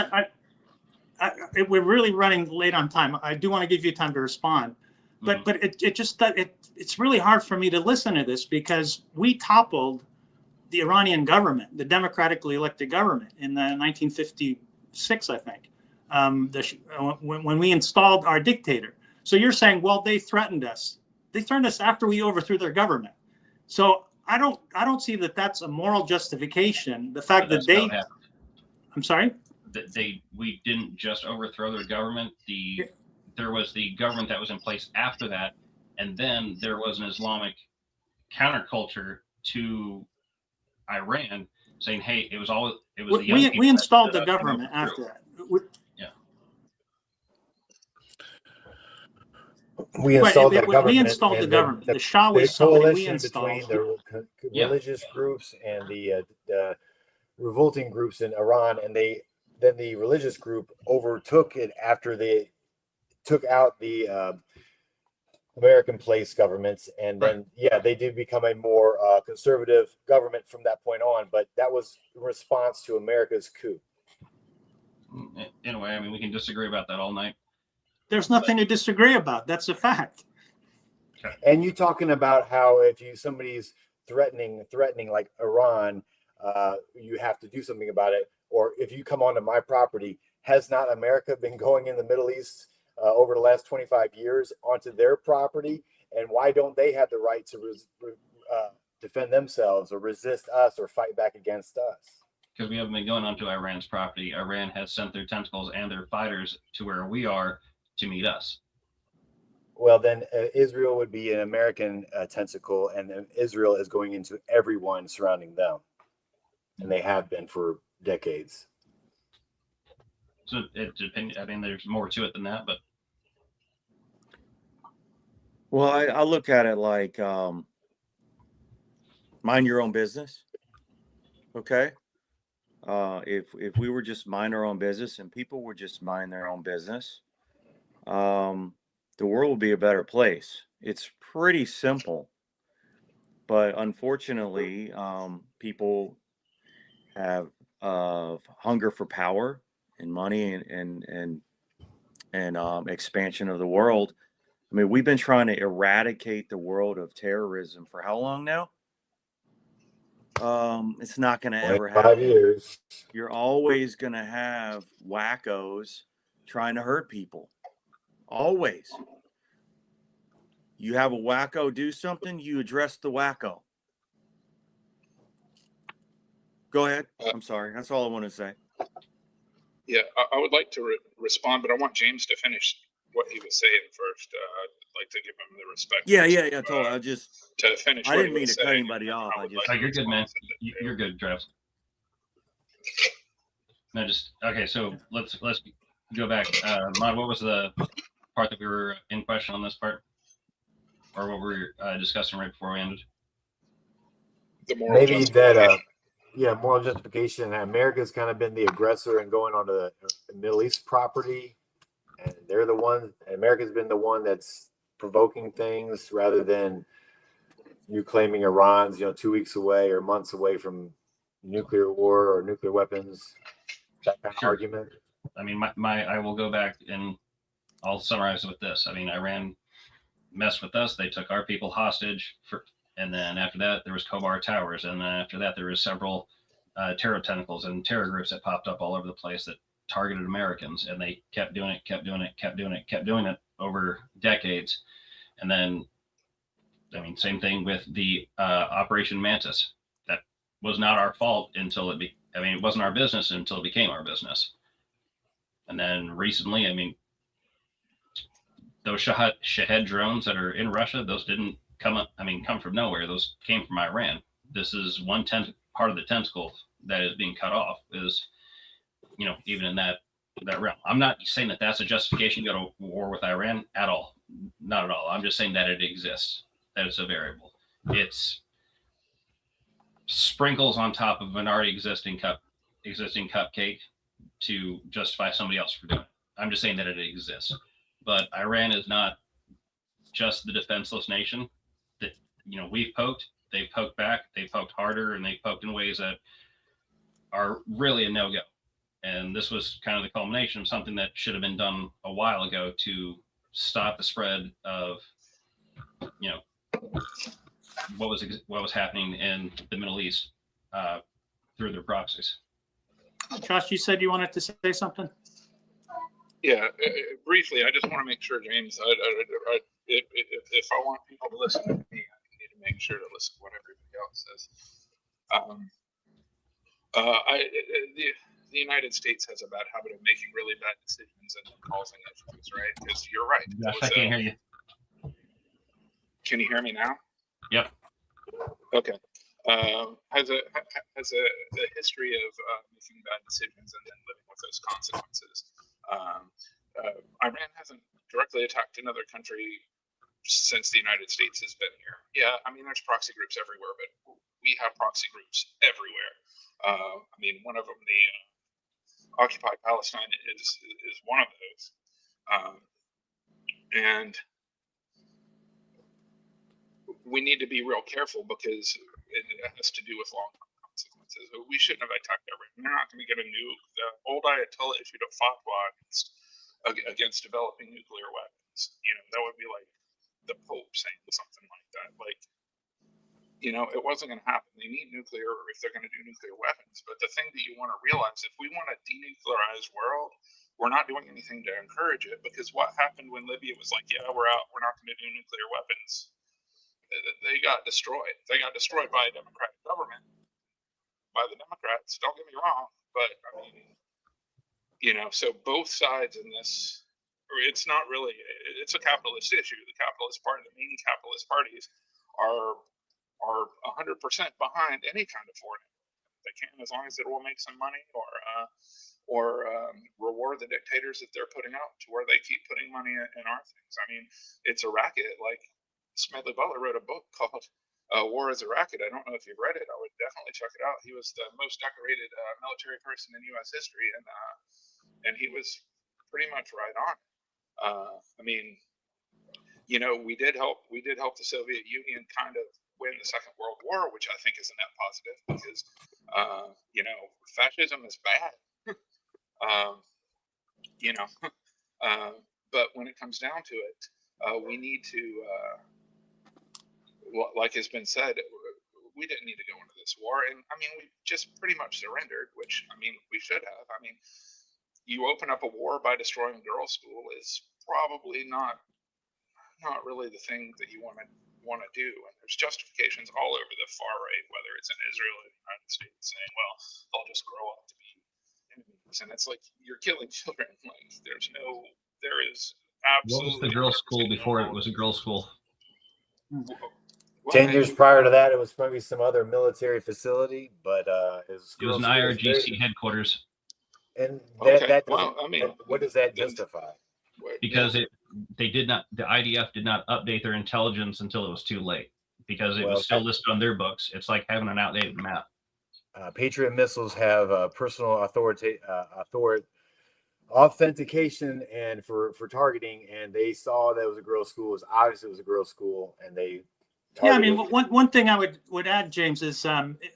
we're really running late on time. I do want to give you time to respond, but it's really hard for me to listen to this because we toppled the Iranian government, the democratically elected government, in 1956, I think, when we installed our dictator. So you're saying, well, they threatened us. They threatened us after we overthrew their government. So I don't see that that's a moral justification. The fact that they, I'm sorry. We didn't just overthrow their government. There was the government that was in place after that, and then there was an Islamic counterculture to Iran saying, "Hey, it was the young people." We installed the government after that. We installed the government. We installed the government. The Shah was somebody we installed. Between the religious groups and the revolting groups in Iran, and then the religious group overtook it after they took out the American place governments, and then they did become a more conservative government from that point on. But that was in response to America's coup. In a way, we can disagree about that all night. There's nothing to disagree about. That's a fact. Okay. And you talking about how if somebody's threatening like Iran, you have to do something about it. Or if you come onto my property, has not America been going in the Middle East over the last 25 years onto their property? And why don't they have the right to defend themselves or resist us or fight back against us? Because we haven't been going onto Iran's property. Iran has sent their tentacles and their fighters to where we are to meet us. Well, then Israel would be an American tentacle, and then Israel is going into everyone surrounding them. and they have been for decades. So it depends. I mean, there's more to it than that, but Well, I look at it like mind your own business. Okay. If we were just mind our own business and people would just mind their own business, the world would be a better place. It's pretty simple, but unfortunately, people have hunger for power and money and expansion of the world. I mean, we've been trying to eradicate the world of terrorism for how long now? It's not going to ever 25 happen. years. You're always going to have wackos trying to hurt people. Always. You have a wacko do something, you address the wacko. Go ahead. I'm sorry. That's all I want to say. Yeah, I would like to respond, but I want James to finish what he was saying first. I'd like to give him the respect. Yeah. Totally. I just to finish. I what didn't he mean was to cut saying, anybody and off. I would I just like you're to good, man. respond to that. You're good, Travis. No, just okay. So let's go back. Mod, what was the part that we were in question on this part, or what we were discussing right before we ended? The moral Maybe justification. that, moral justification. America's kind of been the aggressor and going onto the Middle East property, and they're the one. America's been the one that's provoking things rather than you claiming Iran's, 2 weeks away or months away from nuclear war or nuclear weapons. That kind of Sure. argument. I mean, I will go back and I'll summarize with this. I mean, Iran messed with us. They took our people hostage and then after that there was Khobar Towers, and then after that there was several terror tentacles and terror groups that popped up all over the place that targeted Americans, and they kept doing it over decades. And then, I mean, same thing with the Operation Mantis. That was not our fault until it wasn't our business until it became our business. And then recently, I mean, those Shahed drones that are in Russia, those didn't come from nowhere. Those came from Iran. This is part of the tentacle that is being cut off is, even in that realm. I'm not saying that that's a justification to go to war with Iran at all. Not at all. I'm just saying that it exists, that it's a variable. It's sprinkles on top of an already existing cupcake to justify somebody else for doing it. I'm just saying that it exists. But Iran is not just the defenseless nation that, we've poked. They've poked back. They've poked harder, and they've poked in ways that are really a no-go. And this was kind of the culmination of something that should have been done a while ago to stop the spread of, what was happening in the Middle East through their proxies. Josh, you said you wanted to say something? Yeah, briefly, I just want to make sure, James, if I want people to listen to me, I need to make sure to listen to what everybody else says. The United States has a bad habit of making really bad decisions and then causing issues, right? Because you're right. Josh, I can't hear you. Can you hear me now? Yep. Okay. Has a history of making bad decisions and then living with those consequences. Iran hasn't directly attacked another country since the United States has been here. Yeah, I mean, there's proxy groups everywhere, but we have proxy groups everywhere. I mean, one of them, the Occupy Palestine, is one of those. And we need to be real careful because it has to do with long-term consequences. We shouldn't have attacked Iran. They're not going to get a nuke. The old Ayatollah issued a fatwa against developing nuclear weapons. That would be like the Pope saying something like that. Like, it wasn't going to happen. They need nuclear if they're going to do nuclear weapons. But the thing that you want to realize, if we want a denuclearized world, we're not doing anything to encourage it, because what happened when Libya was like, yeah, we're out, we're not going to do nuclear weapons. They got destroyed. They got destroyed by a democratic government, by the Democrats. Don't get me wrong, but I mean, so both sides in this, it's not really, it's a capitalist issue. The capitalist party, the main capitalist parties are 100% behind any kind of foreign. they can, as long as it will make some money or reward the dictators that they're putting out to where they keep putting money in our things. I mean, it's a racket. Like Smedley Butler wrote a book called War is a Racket. I don't know if you've read it. I would definitely check it out. He was the most decorated military person in U.S. history, and he was pretty much right on. I mean, you know, we did help the Soviet Union kind of win the Second World War, which I think is a net positive because you know, fascism is bad. You know, but when it comes down to it, we need to, like has been said, we didn't need to go into this war. And I mean, we just pretty much surrendered, which I mean, we should have. I mean, you open up a war by destroying a girls' school is probably not really the thing that you want to do. And there's justifications all over the far right, whether it's in Israel or the United States, saying, well, they'll just grow up to be enemies. And it's like, you're killing children. Like, there is absolutely. What was the girls' school before it was a girls' school? Well, 10 years prior to that, it was probably some other military facility, but It was an IRGC headquarters. And Okay, that well, I mean, what does that justify? Because the IDF did not update their intelligence until it was too late, because it was still listed on their books. It's like having an outdated map. Patriot missiles have personal authentication and for targeting, and they saw that it was a girls' school. It was obviously it was a girls' school, and they targeted. Yeah, I mean, one thing I would add, James, is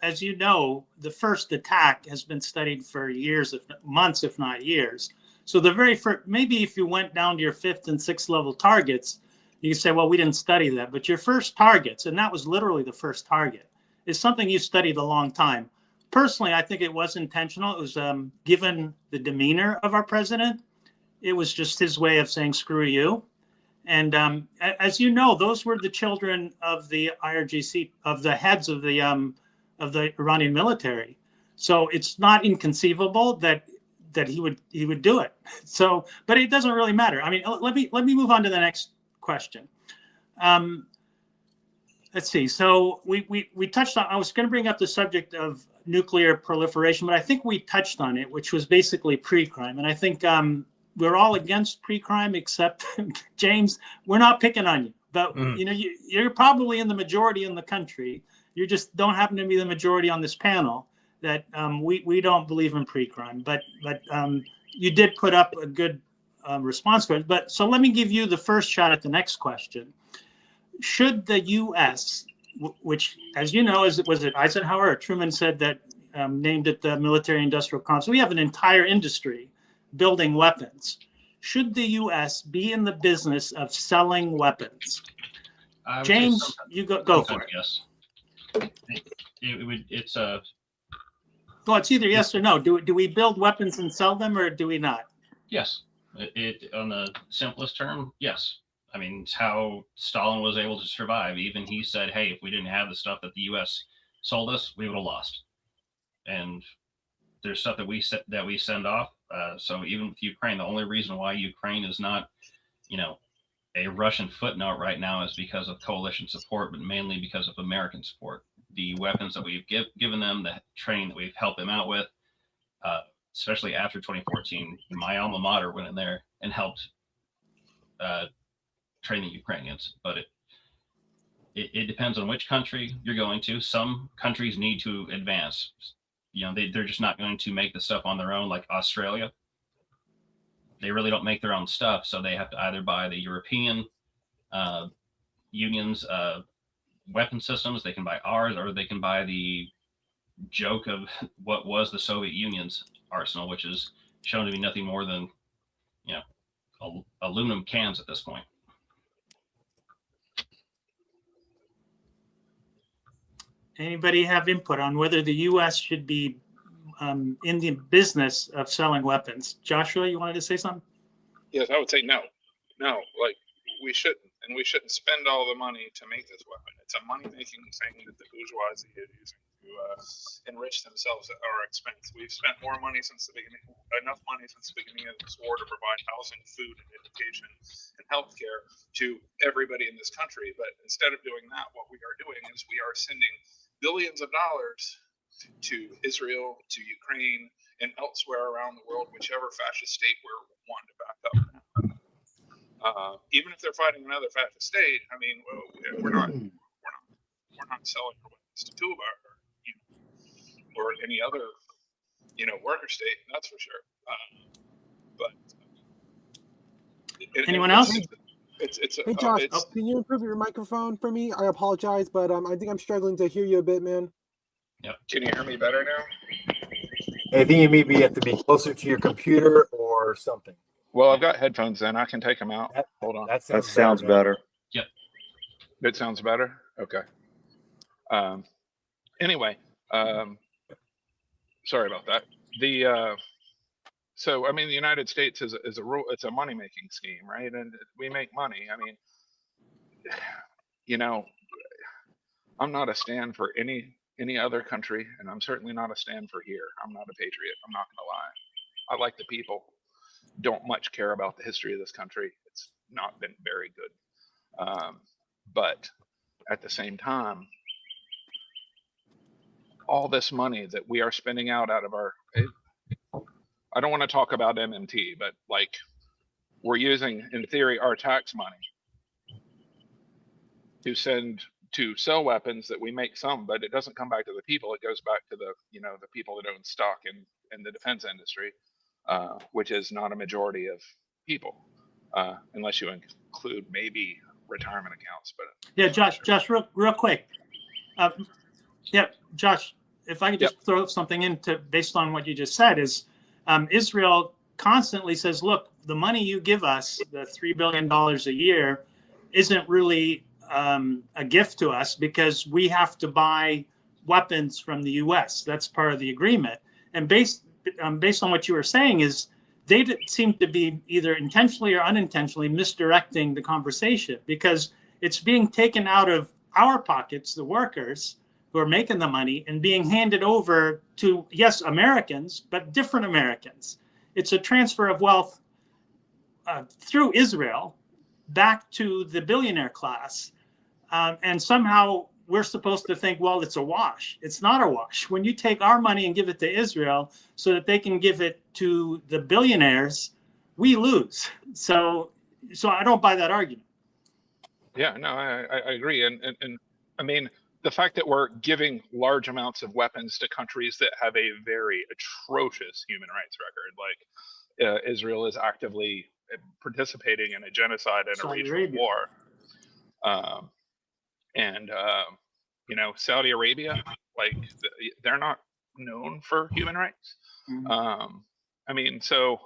as you know, the first attack has been studied for years, months, if not years. So the very first, maybe if you went down to your 5th and 6th level targets, you could say, well, we didn't study that. But your first targets, and that was literally the first target, is something you studied a long time. Personally, I think it was intentional. It was given the demeanor of our president. It was just his way of saying, screw you. And as you know, those were the children of the IRGC, of the heads of the Iranian military. So it's not inconceivable that he would do it. So, but it doesn't really matter. I mean, let me move on to the next question. Let's see. So we touched on. I was going to bring up the subject of nuclear proliferation, but I think we touched on it, which was basically pre-crime. And I think we're all against pre-crime, except James. We're not picking on you, but you know, you're probably in the majority in the country. You just don't happen to be the majority on this panel. That we don't believe in pre-crime, but you did put up a good response to it. But so let me give you the first shot at the next question. Should the U.S., which, as you know, was it Eisenhower or Truman said that named it the military-industrial complex? We have an entire industry building weapons. Should the U.S. be in the business of selling weapons? James, you go for it. Yes. It's a. Well, it's either yes or no. Do we build weapons and sell them, or do we not? Yes. It on the simplest term, yes. I mean, it's how Stalin was able to survive. Even he said, hey, if we didn't have the stuff that the U.S. sold us, we would have lost. And there's stuff that we send off. So even with Ukraine, the only reason why Ukraine is not, you know, a Russian footnote right now is because of coalition support, but mainly because of American support. The weapons that we've given them, the training that we've helped them out with, especially after 2014, my alma mater went in there and helped train the Ukrainians. But it depends on which country you're going to. Some countries need to advance. You know, they're just not going to make the stuff on their own, like Australia. They really don't make their own stuff, so they have to either buy the European Union's weapon systems. They can buy ours, or they can buy the joke of what was the Soviet Union's arsenal, which is shown to be nothing more than, you know, aluminum cans at this point. Anybody have input on whether the U.S. should be in the business of selling weapons? Joshua, you wanted to say something? Yes, I would say no. No, like we shouldn't. And we shouldn't spend all the money to make this weapon. It's a money-making thing that the bourgeoisie is using to enrich themselves at our expense. We've spent more money since the beginning, enough money since the beginning of this war to provide housing, food, and education and healthcare to everybody in this country. But instead of doing that, what we are doing is we are sending billions of dollars to Israel, to Ukraine, and elsewhere around the world, whichever fascist state we're wanting to back up. Even if they're fighting another fascist state, I mean, we're not selling our weapons to Cuba or any other, worker state. That's for sure. Anyone else? Hey Josh, can you improve your microphone for me? I apologize, but I think I'm struggling to hear you a bit, man. Yep. Can you hear me better now? I think you maybe have to be closer to your computer or something. Well, I've got headphones in. I can take them out. Hold on. That sounds better. It sounds better. Okay. Anyway, sorry about that. So I mean, the United States is a rule. It's a money making scheme, right? And we make money. I mean, I'm not a stand for any other country, and I'm certainly not a stand for here. I'm not a patriot. I'm not gonna lie. I like the people. Don't much care about the history of this country. It's not been very good. But at the same time, all this money that we are spending out of our, I don't want to talk about MMT, but like we're using, in theory, our tax money to sell weapons that we make some, but it doesn't come back to the people. It goes back to the people that own stock in the defense industry, which is not a majority of people, unless you include maybe retirement accounts. But yeah, Josh, real quick. Josh, if I could just throw something into based on what you just said is Israel constantly says, look, the money you give us, the $3 billion a year, isn't really a gift to us because we have to buy weapons from the U.S. That's part of the agreement. And based on what you were saying is they seem to be either intentionally or unintentionally misdirecting the conversation because it's being taken out of our pockets, the workers who are making the money, and being handed over to, yes, Americans, but different Americans. It's a transfer of wealth through Israel back to the billionaire class. And somehow we're supposed to think, well, it's a wash. It's not a wash. When you take our money and give it to Israel so that they can give it to the billionaires, we lose. So I don't buy that argument. yeah, no, I agree. And I mean, the fact that we're giving large amounts of weapons to countries that have a very atrocious human rights record, like Israel is actively participating in a genocide and a regional war. Saudi Arabia, like they're not known for human rights. I mean, so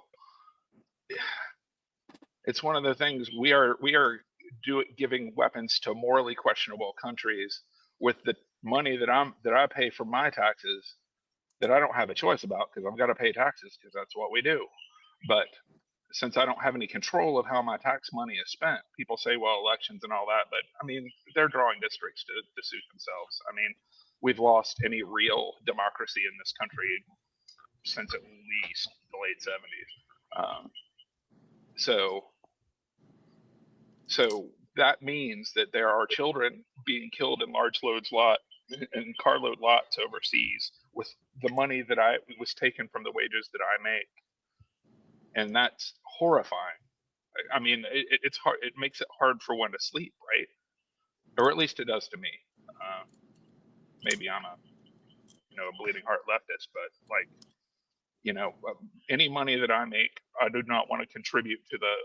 it's one of the things we are giving weapons to morally questionable countries with the money that I pay for my taxes that I don't have a choice about because I've got to pay taxes because that's what we do. But since I don't have any control of how my tax money is spent, people say, well, elections and all that. But I mean, they're drawing districts to suit themselves. I mean, we've lost any real democracy in this country since at least the late 70s. So that means that there are children being killed in large loads and carload lots overseas with the money that was taken from the wages that I make. And that's horrifying. I mean, it's hard. It makes it hard for one to sleep, right? Or at least it does to me. Maybe I'm a bleeding heart leftist, but like, any money that I make, I do not want to contribute to the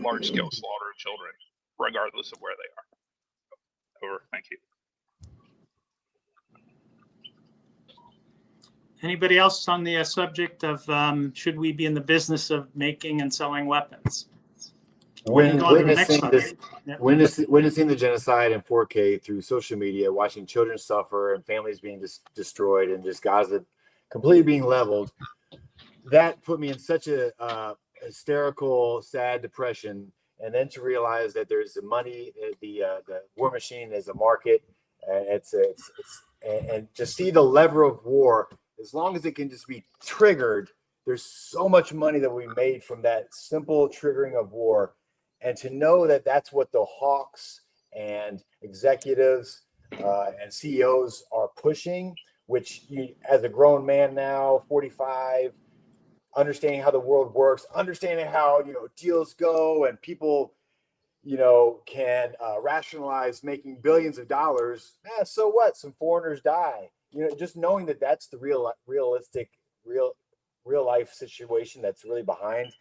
large scale slaughter of children, regardless of where they are. Over. Thank you. Anybody else on the subject of should we be in the business of making and selling weapons? Witnessing the genocide in 4K through social media, watching children suffer and families being destroyed and just Gaza completely being leveled, that put me in such a hysterical, sad depression. And then to realize that there's the money, the war machine is a market, and and to see the lever of war. As long as it can just be triggered, there's so much money that we made from that simple triggering of war. And to know that that's what the hawks and executives and CEOs are pushing which as a grown man now, 45, understanding how the world works, understanding how, deals go and people, can rationalize making billions of dollars. So what? Some foreigners die. Just knowing that that's the realistic, real life situation that's really behind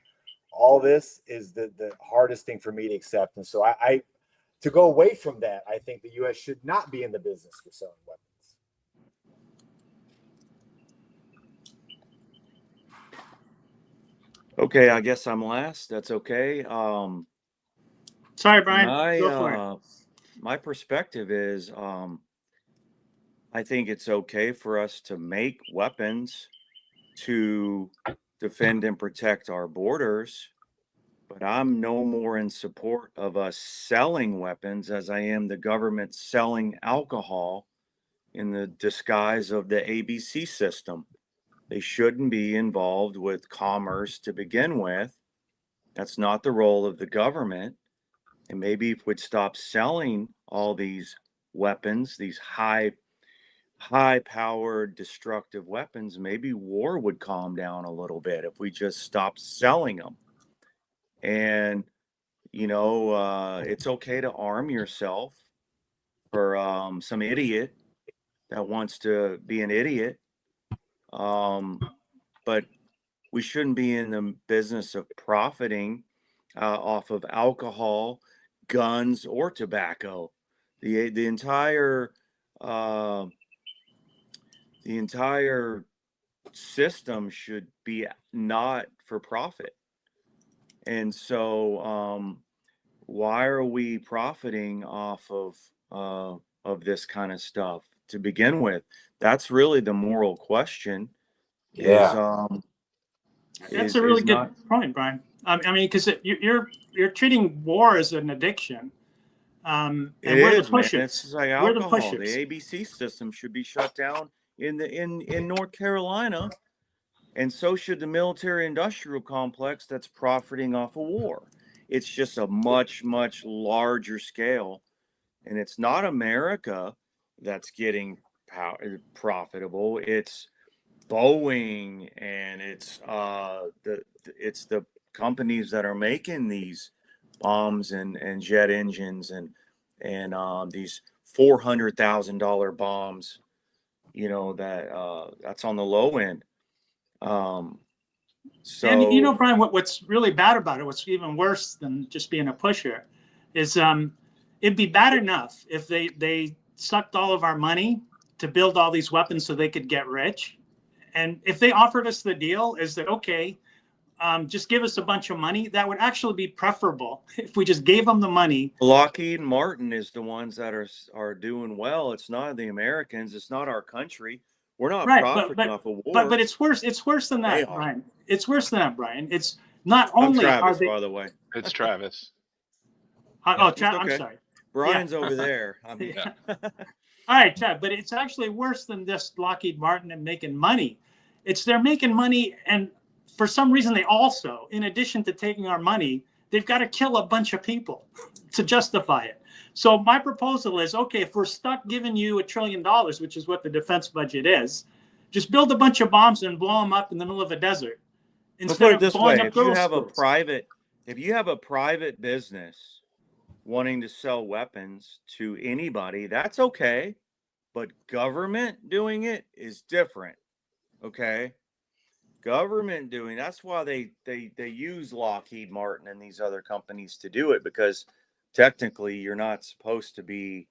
all this is the hardest thing for me to accept. And so I to go away from that, I think the U.S. should not be in the business for selling weapons. Okay, I guess I'm last. That's okay. Sorry, Brian. Go for it. My perspective is, I think it's okay for us to make weapons to defend and protect our borders, but I'm no more in support of us selling weapons as I am the government selling alcohol in the disguise of the ABC system. They shouldn't be involved with commerce to begin with. That's not the role of the government. And maybe if we'd stop selling all these weapons, these high-powered destructive weapons, maybe war would calm down a little bit if we just stopped selling them. And, it's okay to arm yourself for some idiot that wants to be an idiot. But we shouldn't be in the business of profiting off of alcohol, guns, or tobacco. The entire system should be not for profit. And so why are we profiting off of this kind of stuff to begin with? That's really the moral question. Yeah. That's a really good point, Brian. I mean, because you're treating war as an addiction. And we're the pushers. Man. It's like alcohol. We're the pushers. The ABC system should be shut down in North Carolina, and so should the military-industrial complex that's profiting off of war. It's just a much, much larger scale, and it's not America that's getting profitable. It's Boeing, and it's the companies that are making these bombs and jet engines and these $400,000 bombs, that's on the low end. So, and Brian, what's really bad about it, what's even worse than just being a pusher, is it'd be bad enough if they sucked all of our money to build all these weapons so they could get rich. And if they offered us the deal is that, okay, just give us a bunch of money, that would actually be preferable if we just gave them the money. Lockheed Martin is the ones that are doing well. It's not the Americans. It's not our country. We're not profiting off of war. But it's worse. It's worse than that, Brian. It's worse than that, Brian. It's not only Travis, by the way. It's Travis. I'm okay. sorry. Brian's over there. I mean, yeah. All right, Chad, but it's actually worse than just Lockheed Martin and making money. They're making money, and for some reason they also, in addition to taking our money, they've got to kill a bunch of people to justify it. So my proposal is, okay, if we're stuck giving you $1 trillion, which is what the defense budget is, just build a bunch of bombs and blow them up in the middle of a desert. Let's put it this way: if you have a private business wanting to sell weapons to anybody, that's okay. But government doing it is different. Okay. Government doing, that's why they use Lockheed Martin and these other companies to do it, because technically you're not supposed to be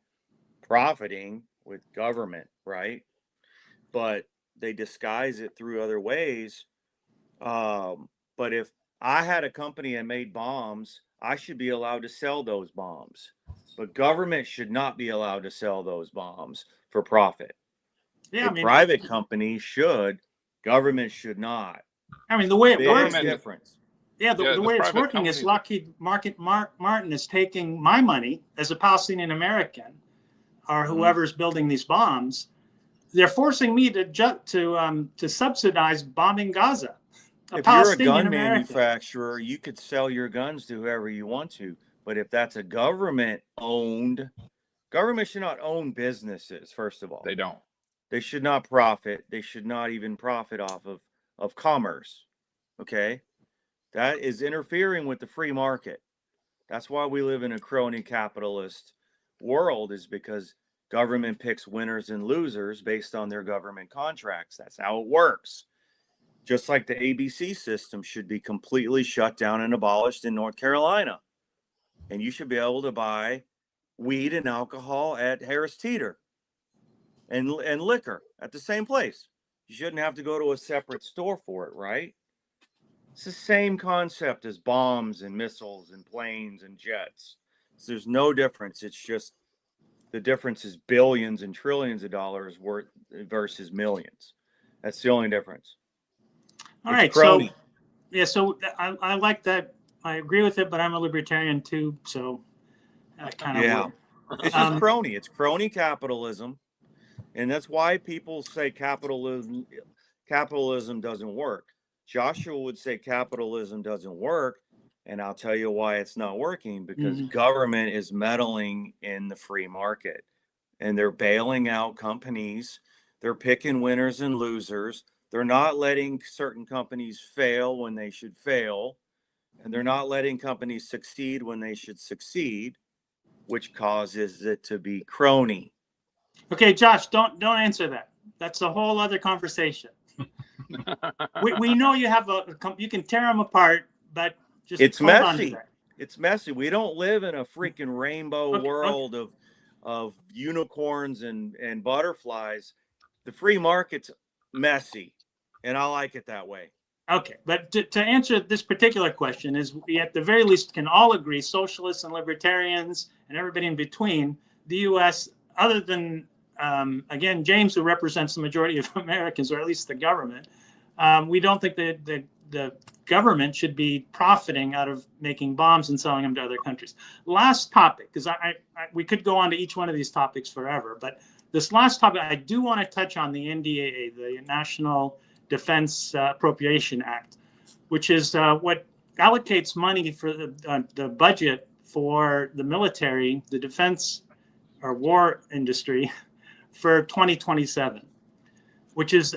profiting with government, right? But they disguise it through other ways. But if I had a company that made bombs, I should be allowed to sell those bombs. But government should not be allowed to sell those bombs for profit. Yeah, private company should. Government should not. I mean, the way it works, difference. Yeah, the way it's working is Lockheed Martin is taking my money as a Palestinian American, or whoever's building these bombs. They're forcing me to subsidize bombing Gaza. If you're a gun manufacturer, you could sell your guns to whoever you want to. But if that's a government should not own businesses. First of all, they don't. They should not profit. They should not even profit off of commerce. Okay? That is interfering with the free market. That's why we live in a crony capitalist world, is because government picks winners and losers based on their government contracts. That's how it works. Just like the ABC system should be completely shut down and abolished in North Carolina. And you should be able to buy weed and alcohol at Harris Teeter and liquor at the same place. You shouldn't have to go to a separate store for it, right? It's the same concept as bombs and missiles and planes and jets. So there's no difference. It's just the difference is billions and trillions of dollars worth versus millions. That's the only difference. All It's right. crony. So, yeah, so I like that. I agree with it, but I'm a libertarian too. So I kind of, Yeah. It's just crony. It's crony capitalism. And that's why people say capitalism doesn't work. Joshua would say capitalism doesn't work. And I'll tell you why it's not working, because government is meddling in the free market and they're bailing out companies. They're picking winners and losers. They're not letting certain companies fail when they should fail. And they're not letting companies succeed when they should succeed, which causes it to be crony. Okay, Josh, don't answer that. That's a whole other conversation. we know you have you can tear them apart, but just It's hold on to messy. that. It's messy. We don't live in a freaking rainbow world of unicorns and butterflies. The free market's messy, and I like it that way. Okay, but to answer this particular question is we at the very least can all agree, socialists and libertarians and everybody in between, the U.S., other than, again, James, who represents the majority of Americans, or at least the government, we don't think that the government should be profiting out of making bombs and selling them to other countries. Last topic, because we could go on to each one of these topics forever, but this last topic, I do want to touch on the NDAA, the National Defense Appropriation Act, which is what allocates money for the budget for the military, the defense or war industry for 2027, which is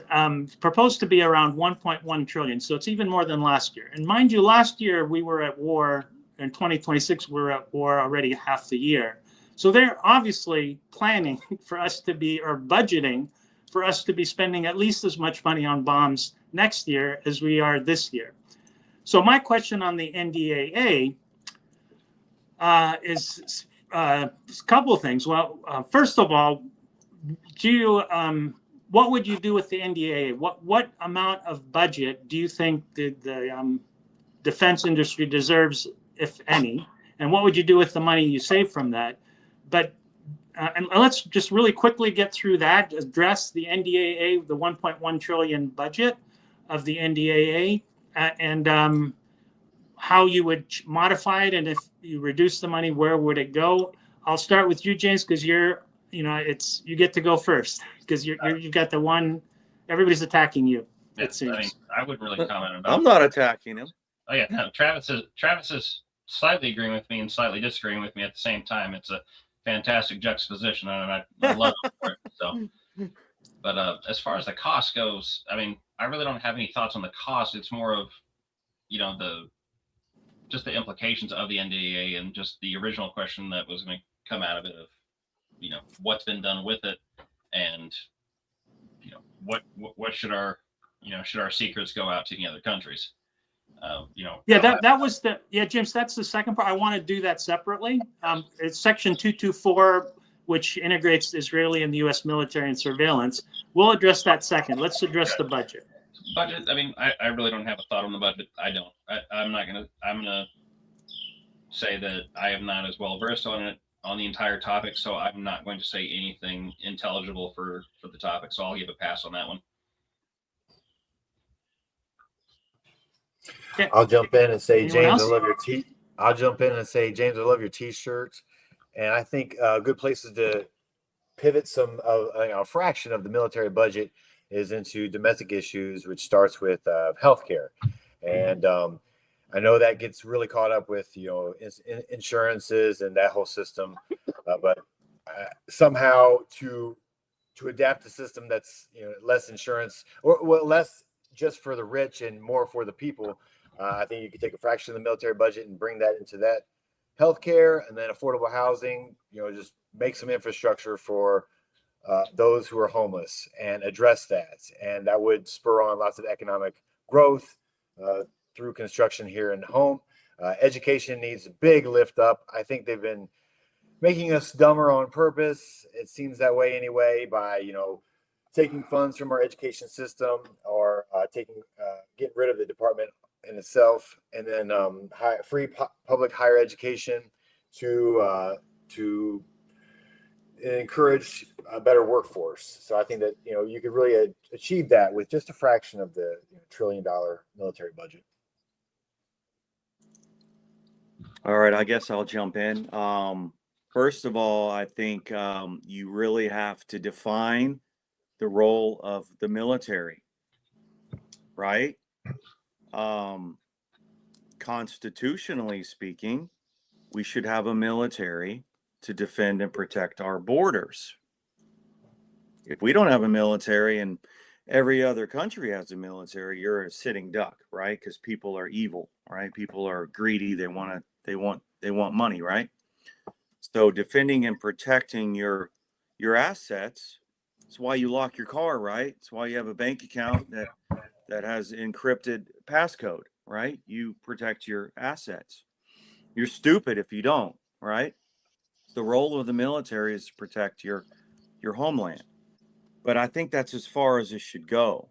proposed to be around 1.1 trillion. So it's even more than last year. And mind you, last year we were at war. In 2026, we're at war already half the year. So they're obviously planning for us to be, or budgeting for us to be spending at least as much money on bombs next year as we are this year. So my question on the NDAA is a couple of things. Well, first of all, what would you do with the NDAA? What amount of budget do you think the defense industry deserves, if any? And what would you do with the money you save from that? But and let's just really quickly get through that, address the NDAA, the 1.1 trillion budget of the NDAA, and how you would modify it. And if you reduce the money, where would it go? I'll start with you, James, because you get to go first, because you've got the one, everybody's attacking you. Yeah, it seems. I mean, I wouldn't really comment about. I'm not attacking him. Oh yeah, no, Travis is slightly agreeing with me and slightly disagreeing with me at the same time. It's a fantastic juxtaposition, and I love it for it. So, but as far as the cost goes, I mean, I really don't have any thoughts on the cost. It's more of, just the implications of the NDAA and just the original question that was going to come out of it of, what's been done with it, and what should our secrets go out to the other countries? That was James, that's the second part. I want to do that separately. It's section 224, which integrates Israeli and the U.S. military and surveillance. We'll address that second. Let's address the budget. Budget. I mean, I really don't have a thought on the budget. I don't. I'm gonna say that I am not as well versed on it, on the entire topic, so I'm not going to say anything intelligible for the topic. So I'll give a pass on that one. Okay. I'll jump in and say, Anyone James, else? I love your I'll jump in and say, James, I love your t-shirts. And I think good places to pivot a fraction of the military budget is into domestic issues, which starts with healthcare. And I know that gets really caught up with, insurances and that whole system. But somehow to to adapt a system that's less insurance or well, less just for the rich and more for the people. I think you could take a fraction of the military budget and bring that into that healthcare and then affordable housing. Just make some infrastructure for those who are homeless and address that, and that would spur on lots of economic growth through construction here in home. Education needs a big lift up. I think they've been making us dumber on purpose. It seems that way anyway, by taking funds from our education system or getting rid of the department in itself, and then free public higher education to encourage a better workforce. So I think that you could really achieve that with just a fraction of the $1 trillion military budget. All right, I guess I'll jump in. First of all, I think you really have to define the role of the military, right? Constitutionally speaking, we should have a military to defend and protect our borders. If we don't have a military and every other country has a military, you're a sitting duck, right? Because people are evil, right? People are greedy. They want money, right? So defending and protecting your assets. It's why you lock your car, right? It's why you have a bank account that has encrypted passcode, right? You protect your assets. You're stupid if you don't, right? The role of the military is to protect your homeland. But I think that's as far as it should go.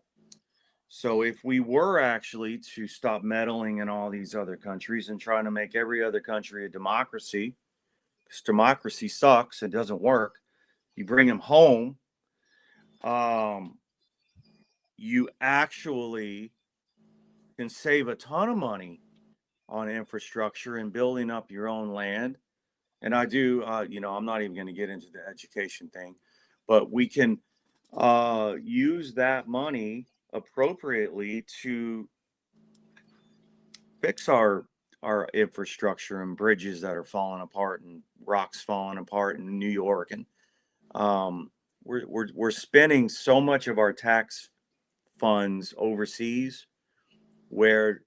So if we were actually to stop meddling in all these other countries and trying to make every other country a democracy, because democracy sucks, it doesn't work. You bring them home, you actually can save a ton of money on infrastructure and building up your own land. And I do, I'm not even going to get into the education thing, but we can use that money appropriately to fix our infrastructure and bridges that are falling apart and rocks falling apart in New York. And we're spending so much of our tax funds overseas where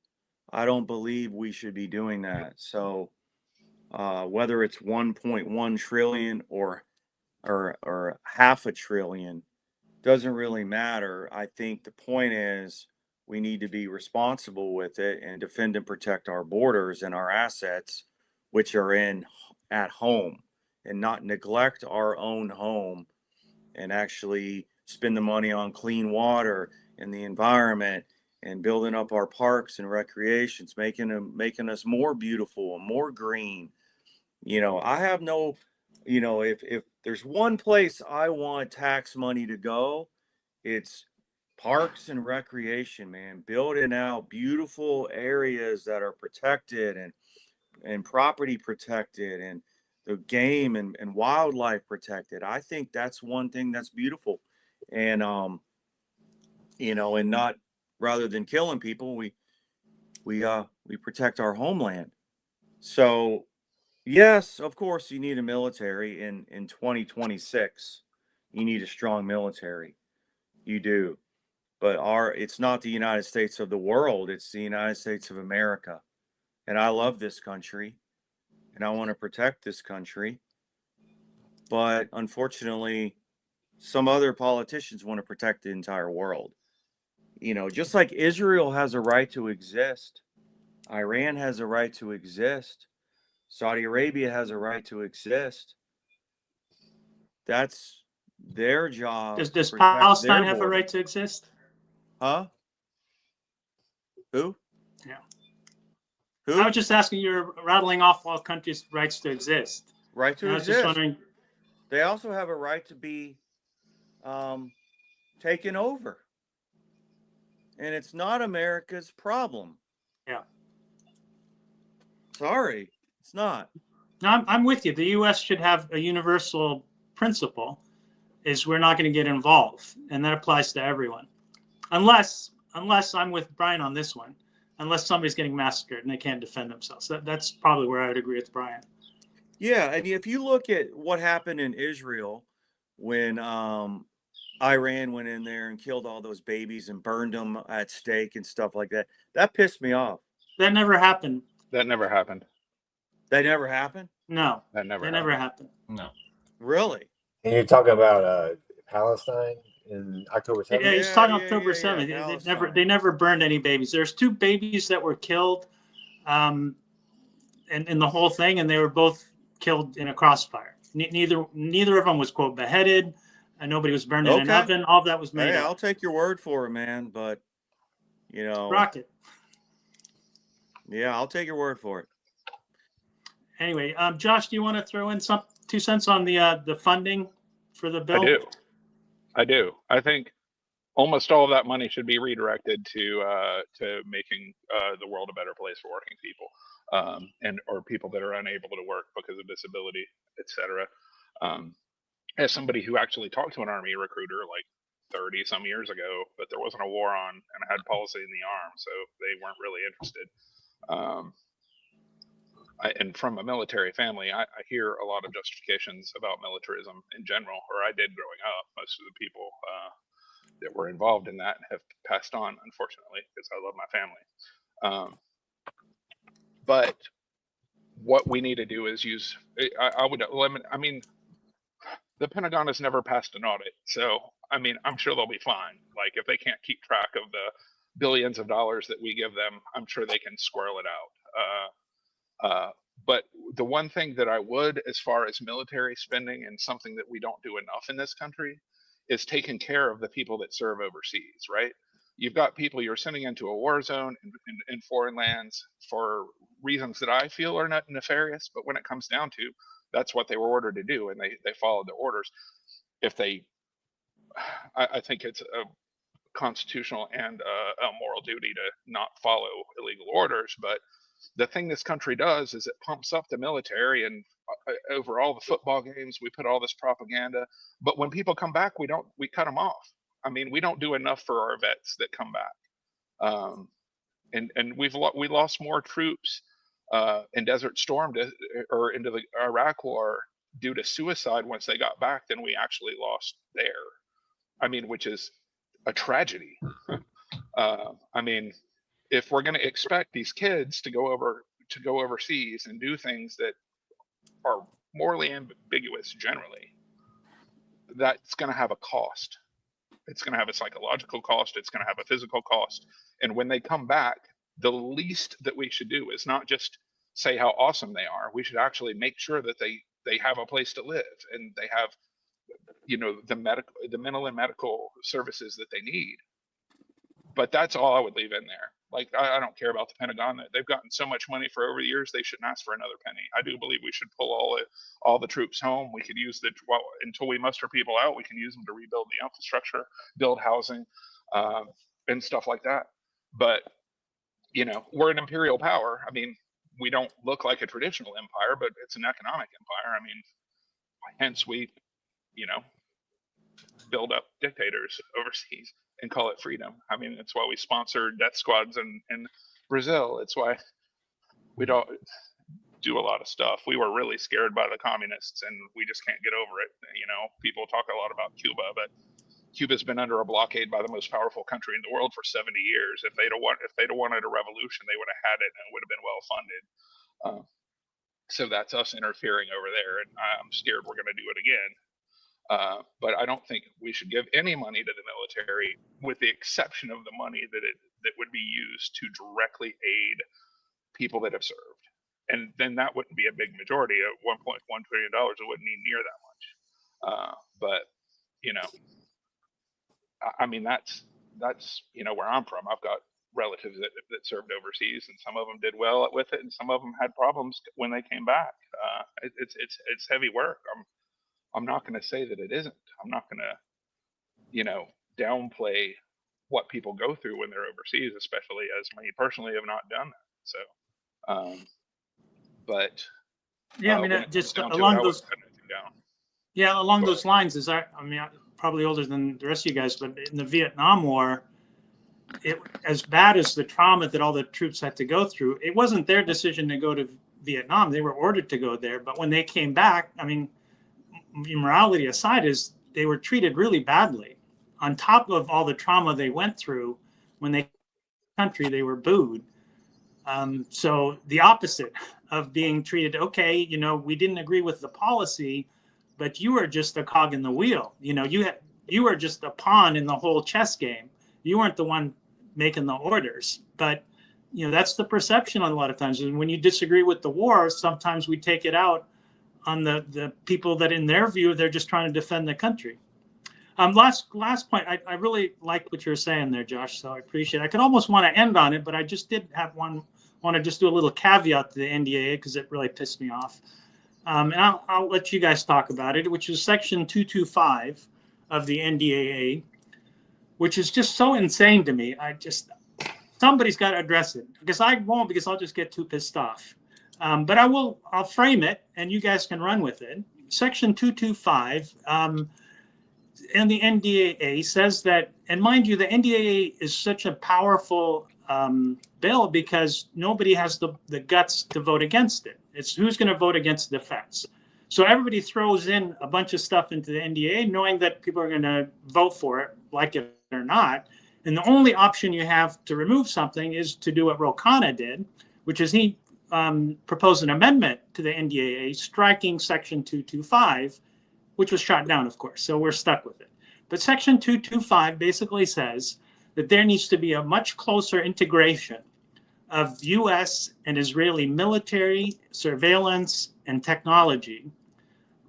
I don't believe we should be doing that. So whether it's 1.1 trillion or half a trillion doesn't really matter. I think the point is we need to be responsible with it and defend and protect our borders and our assets, which are at home, and not neglect our own home and actually spend the money on clean water and the environment and building up our parks and recreations, making us more beautiful and more green. I have no, if there's one place I want tax money to go, it's parks and recreation, man. Building out beautiful areas that are protected and property protected and the game and wildlife protected. I think that's one thing that's beautiful. And, and not, rather than killing people, we protect our homeland. So yes, of course you need a military in 2026. You need a strong military. You do. But it's not the United States of the world. It's the United States of America. And I love this country and I want to protect this country. But unfortunately, some other politicians want to protect the entire world. Just like Israel has a right to exist, Iran has a right to exist, Saudi Arabia has a right to exist. That's their job. Does Palestine have a right to exist? Huh? Who? Yeah. Who? I was just asking, you're rattling off all countries' rights to exist. Right to I was exist. just wondering. They also have a right to be taken over. And it's not America's problem. Yeah. Sorry, it's not. No, I'm with you. The U.S. should have a universal principle, is we're not going to get involved. And that applies to everyone. Unless I'm with Brian on this one, unless somebody's getting massacred and they can't defend themselves. That's probably where I would agree with Brian. Yeah, and if you look at what happened in Israel when Iran went in there and killed all those babies and burned them at stake and stuff like that. That pissed me off. That never happened. That never happened. That never happened? No, That never that happened. never happened. No. Really? And you're talking about Palestine in October 7th? Yeah, he's Yeah, talking yeah, October yeah, yeah, 7th. Palestine. They never burned any babies. There's 2 babies that were killed, and in the whole thing, and they were both killed in a crossfire. Neither of them was, quote, beheaded, and nobody was burned in an Okay. oven. All of that was made Hey, up. I'll take your word for it, man. But, you know, Rocket. yeah, I'll take your word for it. Anyway, Josh, do you want to throw in 2 cents on the funding for the bill? I do. I think almost all of that money should be redirected to making the world a better place for working people, and or people that are unable to work because of disability, etc. As somebody who actually talked to an Army recruiter like 30 some years ago, but there wasn't a war on and I had policy in the arm, so they weren't really interested. And from a military family, I hear a lot of justifications about militarism in general, or I did growing up. Most of the people that were involved in that have passed on, unfortunately, because I love my family. But what we need to do is use, I would limit, I mean, the Pentagon has never passed an audit. So, I mean, I'm sure they'll be fine. Like, if they can't keep track of the billions of dollars that we give them, I'm sure they can squirrel it out. But the one thing that I would, as far as military spending, and something that we don't do enough in this country, is taking care of the people that serve overseas, right? You've got people you're sending into a war zone in foreign lands for reasons that I feel are not nefarious, but when it comes down to, that's what they were ordered to do, and they followed the orders. If they, I think it's a constitutional and a moral duty to not follow illegal orders, but the thing this country does is it pumps up the military, and over all the football games, we put all this propaganda. But when people come back, we cut them off. I mean, we don't do enough for our vets that come back. And we lost more troops in Desert Storm or into the Iraq War due to suicide once they got back than we actually lost there. I mean, which is a tragedy. I mean, if we're going to expect these kids to go overseas and do things that are morally ambiguous generally, that's going to have a cost. It's going to have a psychological cost. It's going to have a physical cost. And when they come back, the least that we should do is not just say how awesome they are. We should actually make sure that they have a place to live, and they have, you know, the mental and medical services that they need. But that's all I would leave in there. Like, I don't care about the Pentagon. They've gotten so much money for over the years, they shouldn't ask for another penny. I do believe we should pull all the troops home. We could use until we muster people out, we can use them to rebuild the infrastructure, build housing, and stuff like that. But, you know, we're an imperial power. I mean, we don't look like a traditional empire, but it's an economic empire. I mean, hence we, you know, build up dictators overseas and call it freedom. I mean, it's why we sponsor death squads in Brazil. It's why we don't do a lot of stuff. We were really scared by the communists, and we just can't get over it. You know, people talk a lot about Cuba, but Cuba's been under a blockade by the most powerful country in the world for 70 years. If they'd wanted a revolution, they would have had it, and it would have been well funded. So that's us interfering over there, and I'm scared we're going to do it again. But I don't think we should give any money to the military, with the exception of the money that would be used to directly aid people that have served. And then that wouldn't be a big majority. At $1.1 trillion, it wouldn't need near that much. But, you know, I mean, that's, you know, where I'm from. I've got relatives that served overseas, and some of them did well with it, and some of them had problems when they came back. It's heavy work. I'm not going to say that it isn't. I'm not going to, you know, downplay what people go through when they're overseas, especially as me personally have not done that. So, but yeah, I mean, just along those. Yeah, along those lines, I mean, I'm probably older than the rest of you guys, but in the Vietnam War, as bad as the trauma that all the troops had to go through, it wasn't their decision to go to Vietnam. They were ordered to go there, but when they came back, I mean, morality aside, is they were treated really badly. on top of all the trauma they went through when they country, they were booed. So the opposite of being treated, okay, you know, we didn't agree with the policy, but you were just a cog in the wheel. You know, you were just a pawn in the whole chess game. You weren't the one making the orders. But, you know, that's the perception a lot of times. And when you disagree with the war, sometimes we take it out on the people that in their view, they're just trying to defend the country. Last point, I really like what you're saying there, Josh, so I appreciate it. I could almost want to end on it, but I just did want to just do a little caveat to the NDAA because it really pissed me off. And I'll let you guys talk about it, which is Section 225 of the NDAA, which is just so insane to me. Somebody's got to address it, because I won't, because I'll just get too pissed off. But I'll frame it and you guys can run with it. Section 225 and the NDAA says that, and mind you, the NDAA is such a powerful bill because nobody has the guts to vote against it. It's who's going to vote against the defense. So everybody throws in a bunch of stuff into the NDAA knowing that people are going to vote for it, like it or not. And the only option you have to remove something is to do what Ro Khanna did, which is he proposed an amendment to the NDAA striking Section 225, which was shot down, of course. So we're stuck with it. But Section 225 basically says that there needs to be a much closer integration of U.S. and Israeli military, surveillance, and technology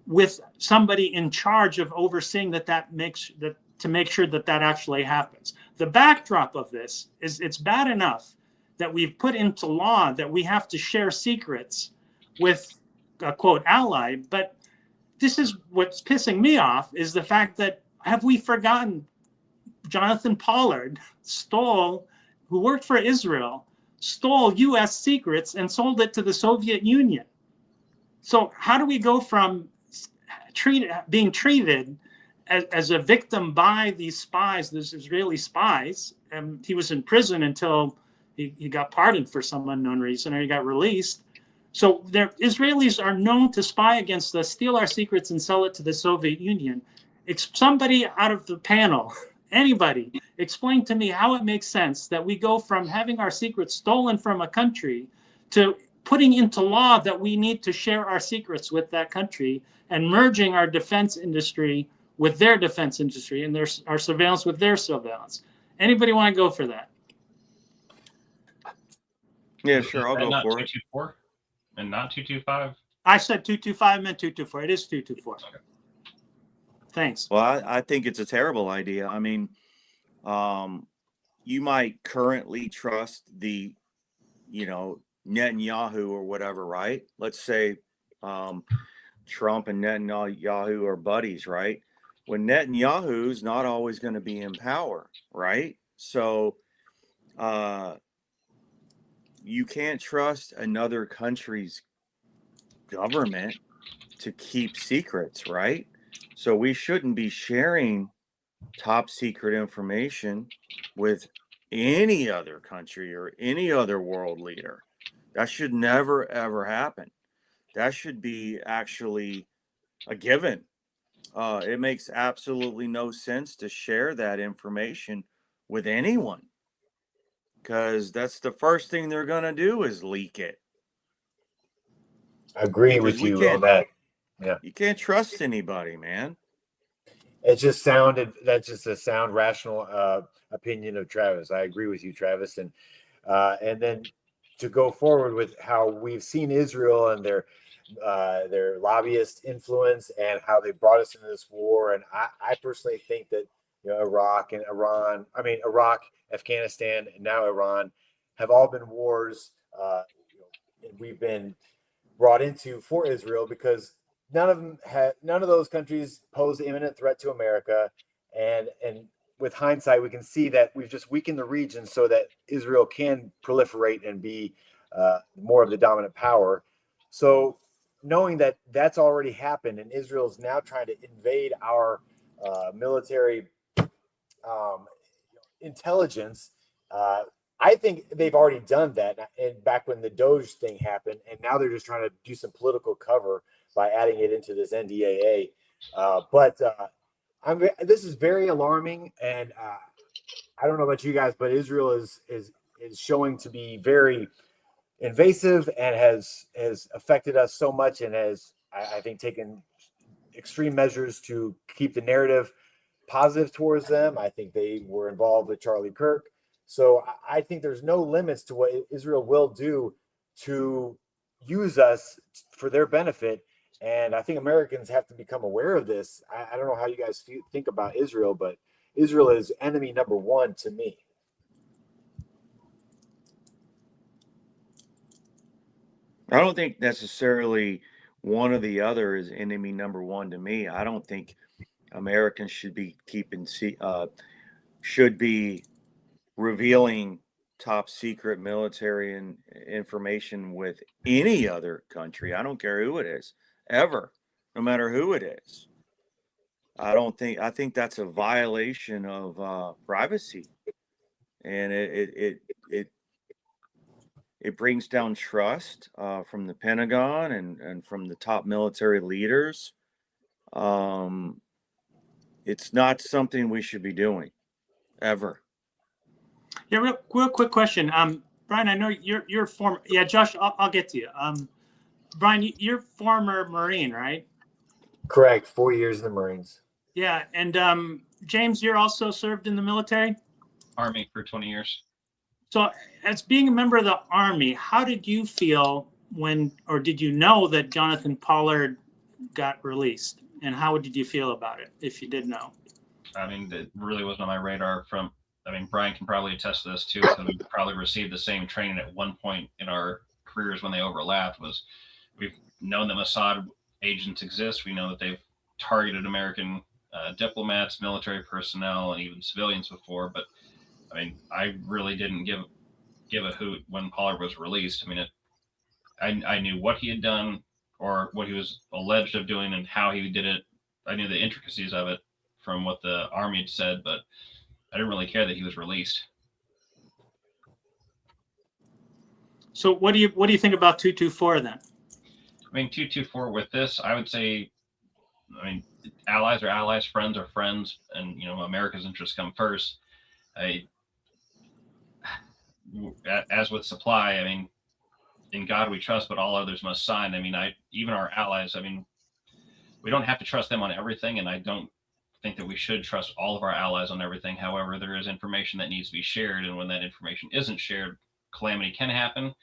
with somebody in charge of overseeing to make sure that actually happens. The backdrop of this is it's bad enough that we've put into law that we have to share secrets with a quote ally, but this is what's pissing me off is the fact that have we forgotten Jonathan Pollard who worked for Israel, stole U.S. secrets and sold it to the Soviet Union. So how do we go from being treated as a victim by these spies, these Israeli spies, and he was in prison until he got pardoned for some unknown reason, or he got released. So Israelis are known to spy against us, steal our secrets, and sell it to the Soviet Union. Somebody out of the panel, anybody, explain to me how it makes sense that we go from having our secrets stolen from a country to putting into law that we need to share our secrets with that country and merging our defense industry with their defense industry and our surveillance with their surveillance. Anybody want to go for that? Yeah, sure. I'll And go not for it. 224 and not 225. I said 225, meant 224. It is 224. Okay. Thanks. Well, I think it's a terrible idea. I mean, you might currently trust the, Netanyahu or whatever, right? Let's say Trump and Netanyahu are buddies, right? When Netanyahu's not always going to be in power, right? So you can't trust another country's government to keep secrets, right? So we shouldn't be sharing top secret information with any other country or any other world leader. That should never, ever happen. That should be actually a given. It makes absolutely no sense to share that information with anyone, because that's the first thing they're going to do is leak it. I agree with We you can't- on that. You can't trust anybody, man. That's just a sound, rational opinion of Travis. I agree with you, Travis. And then to go forward with how we've seen Israel and their lobbyist influence and how they brought us into this war. And I personally think that Iraq, Afghanistan, and now Iran have all been wars we've been brought into for Israel because none of those countries pose an imminent threat to America, and with hindsight, we can see that we've just weakened the region so that Israel can proliferate and be more of the dominant power. So knowing that that's already happened and Israel's now trying to invade our military intelligence, I think they've already done that. And back when the Doge thing happened, and now they're just trying to do some political cover by adding it into this NDAA. But This is very alarming, and I don't know about you guys, but Israel is showing to be very invasive and has affected us so much, and has I think taken extreme measures to keep the narrative positive towards them. I think they were involved with Charlie Kirk. So I think there's no limits to what Israel will do to use us for their benefit. And I think Americans have to become aware of this. I don't know how you guys think about Israel, but Israel is enemy number one to me. I don't think necessarily one or the other is enemy number one to me. I don't think Americans should be should be revealing top secret military and information with any other country. I don't care who it is, ever, no matter who it is. I think that's a violation of privacy, and it brings down trust from the Pentagon and from the top military leaders. It's not something we should be doing ever. Yeah, real quick question. Brian, I know you're former. Yeah, Josh, I'll get to you. Brian, you're former Marine, right? Correct. 4 years in the Marines. Yeah, and James, you're also served in the military? Army for 20 years. So as being a member of the Army, how did you feel when, or did you know that Jonathan Pollard got released? And how did you feel about it, if you did know? I mean, it really wasn't on my radar Brian can probably attest to this too, because we probably received the same training at one point in our careers when they overlapped. We've known that Mossad agents exist. We know that they've targeted American diplomats, military personnel, and even civilians before. But I mean, I really didn't give a hoot when Pollard was released. I mean, I knew what he had done or what he was alleged of doing and how he did it. I knew the intricacies of it from what the Army had said, but I didn't really care that he was released. So what do you think about 224 then? I mean, 224 with this, I would say, I mean, allies are allies, friends are friends, and America's interests come first. As with supply, I mean, in God we trust, but all others must sign. I mean, even our allies, I mean, we don't have to trust them on everything, and I don't think that we should trust all of our allies on everything. However, there is information that needs to be shared, and when that information isn't shared, calamity can happen.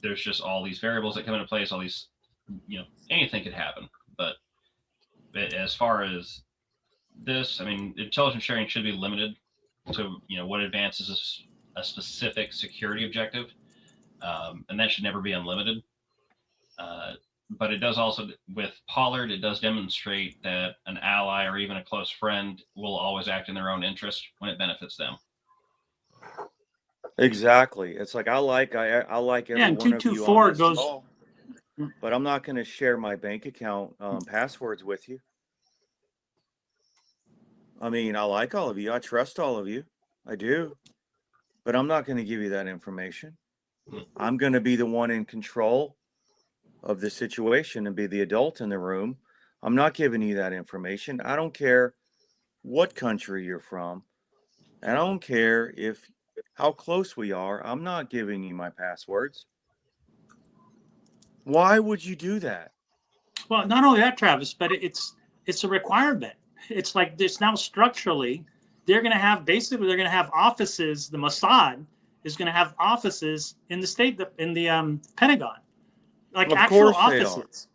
There's just all these variables that come into place, all these, anything could happen. But as far as this, I mean, intelligence sharing should be limited to, what advances a specific security objective. And that should never be unlimited. But it does also, with Pollard, it does demonstrate that an ally or even a close friend will always act in their own interest when it benefits them. Exactly. It's like I like every Yeah, and one of you 224 on this goes. call, but I'm not going to share my bank account passwords with you. I mean, I like all of you. I trust all of you. I do. But I'm not going to give you that information. I'm going to be the one in control of the situation and be the adult in the room. I'm not giving you that information. I don't care what country you're from. I don't care how close we are. I'm not giving you my passwords. Why would you do that? Well, not only that, Travis, but it's a requirement. It's like this now structurally, they're going to have offices. The Mossad is going to have offices in the Pentagon, like Of actual course they are. offices.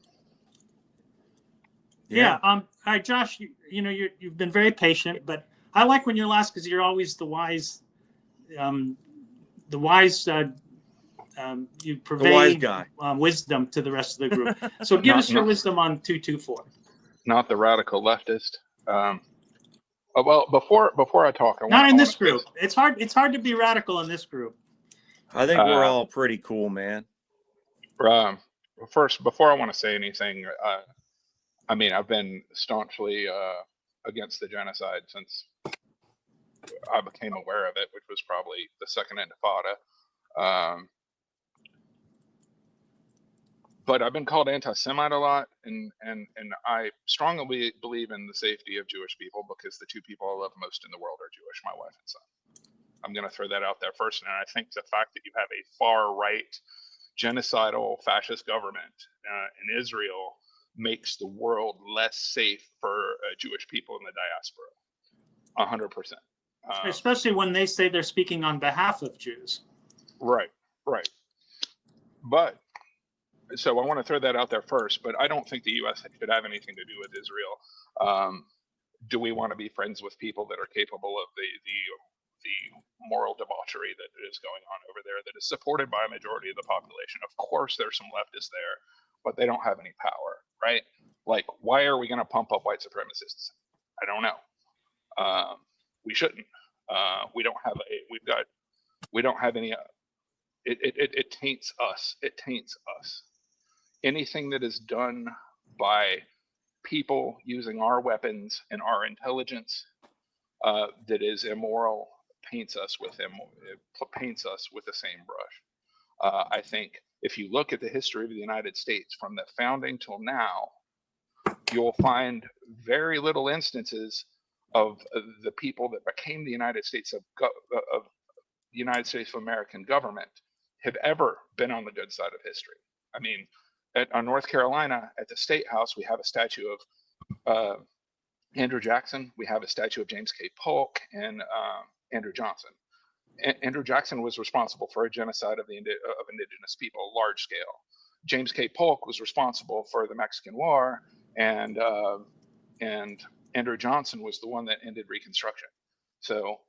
Yeah. All right, Josh. You've been very patient, but I like when you're last because you're always the wise. You purvey The wise guy. Wisdom to the rest of the group. So give us your wisdom on 224. Not the radical leftist. Well, before I talk, Not in this group. It's hard to be radical in this group. I think we're all pretty cool, man. First, before I want to say anything, I mean, I've been staunchly against the genocide since I became aware of it, which was probably the second Intifada. but I've been called anti-Semite a lot, and I strongly believe in the safety of Jewish people because the two people I love most in the world are Jewish, my wife and son. I'm going to throw that out there first, and I think the fact that you have a far-right, genocidal, fascist government in Israel makes the world less safe for Jewish people in the diaspora. 100%. Especially when they say they're speaking on behalf of Jews. Right. But so I want to throw that out there first, but I don't think the U.S. should have anything to do with Israel. Do we want to be friends with people that are capable of the moral debauchery that is going on over there that is supported by a majority of the population? Of course, there's some leftists there, but they don't have any power, right? Like, why are we going to pump up white supremacists? I don't know. We shouldn't. We don't have any. It taints us. It taints us. Anything that is done by people using our weapons and our intelligence that is immoral paints us with the same brush. I think if you look at the history of the United States from the founding till now, you'll find very little instances of the people that became the United States of United States of American government have ever been on the good side of history. I mean, on North Carolina, at the State House, we have a statue of Andrew Jackson. We have a statue of James K. Polk and Andrew Johnson. Andrew Jackson was responsible for a genocide of indigenous people, large scale. James K. Polk was responsible for the Mexican War, and Andrew Johnson was the one that ended Reconstruction. So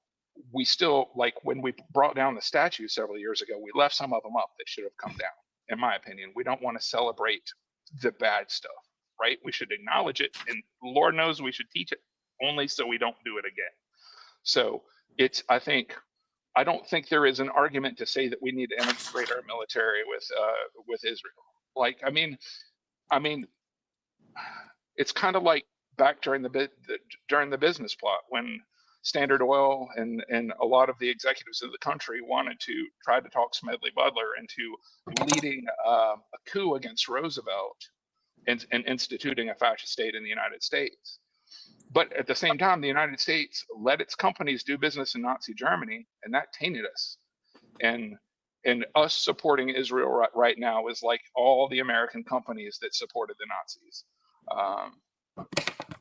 we still, like, when we brought down the statue several years ago, we left some of them up that should have come down. In my opinion, we don't want to celebrate the bad stuff, right? We should acknowledge it, and Lord knows we should teach it only so we don't do it again. So I don't think there is an argument to say that we need to integrate our military with Israel. Like, I mean, it's kind of like back during the business plot when Standard Oil and a lot of the executives of the country wanted to try to talk Smedley Butler into leading a coup against Roosevelt and instituting a fascist state in the United States. But at the same time, the United States let its companies do business in Nazi Germany, and that tainted us. And us supporting Israel right now is like all the American companies that supported the Nazis.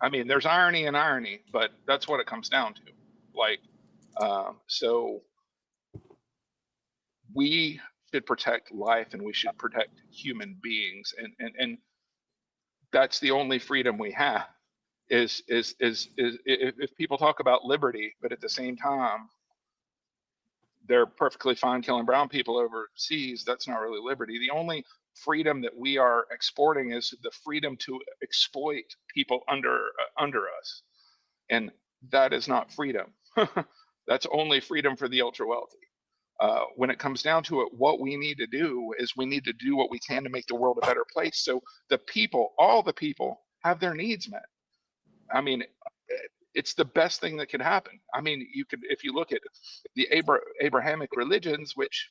I mean, there's irony in irony, but that's what it comes down to. Like, so we should protect life, and we should protect human beings, and that's the only freedom we have. Is if people talk about liberty, but at the same time they're perfectly fine killing brown people overseas, that's not really liberty. The only freedom that we are exporting is the freedom to exploit people under us, and that is not freedom. That's only freedom for the ultra wealthy. When it comes down to it, what we need to do is we need to do what we can to make the world a better place, so the people, all the people, have their needs met. I mean, it's the best thing that could happen. I mean, you could, if you look at the Abrahamic religions, which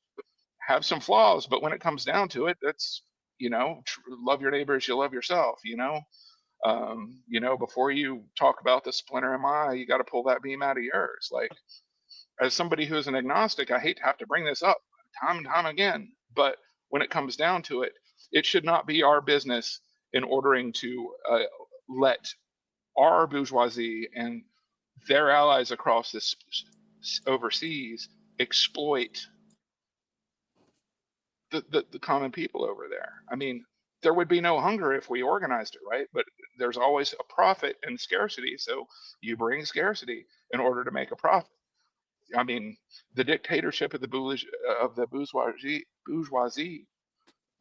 have some flaws, but when it comes down to it, that's, love your neighbor as you love yourself, before you talk about the splinter in my eye, you got to pull that beam out of yours. Like, as somebody who's an agnostic, I hate to have to bring this up time and time again, but when it comes down to it, it should not be our business in ordering to let our bourgeoisie and their allies across this overseas exploit the common people over there. I mean, there would be no hunger if we organized it right, but there's always a profit in scarcity, so you bring scarcity in order to make a profit. I mean, the dictatorship of the bourgeoisie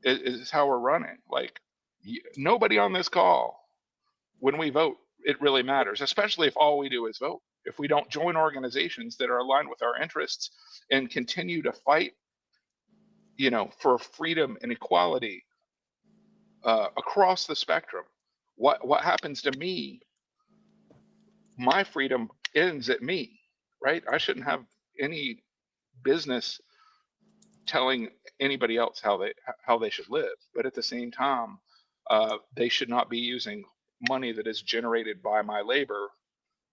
is how we're running. Like, nobody on this call, when we vote, it really matters, especially if all we do is vote. If we don't join organizations that are aligned with our interests and continue to fight, for freedom and equality across the spectrum, what happens to me, my freedom ends at me, right? I shouldn't have any business telling anybody else how they should live. But at the same time, they should not be using money that is generated by my labor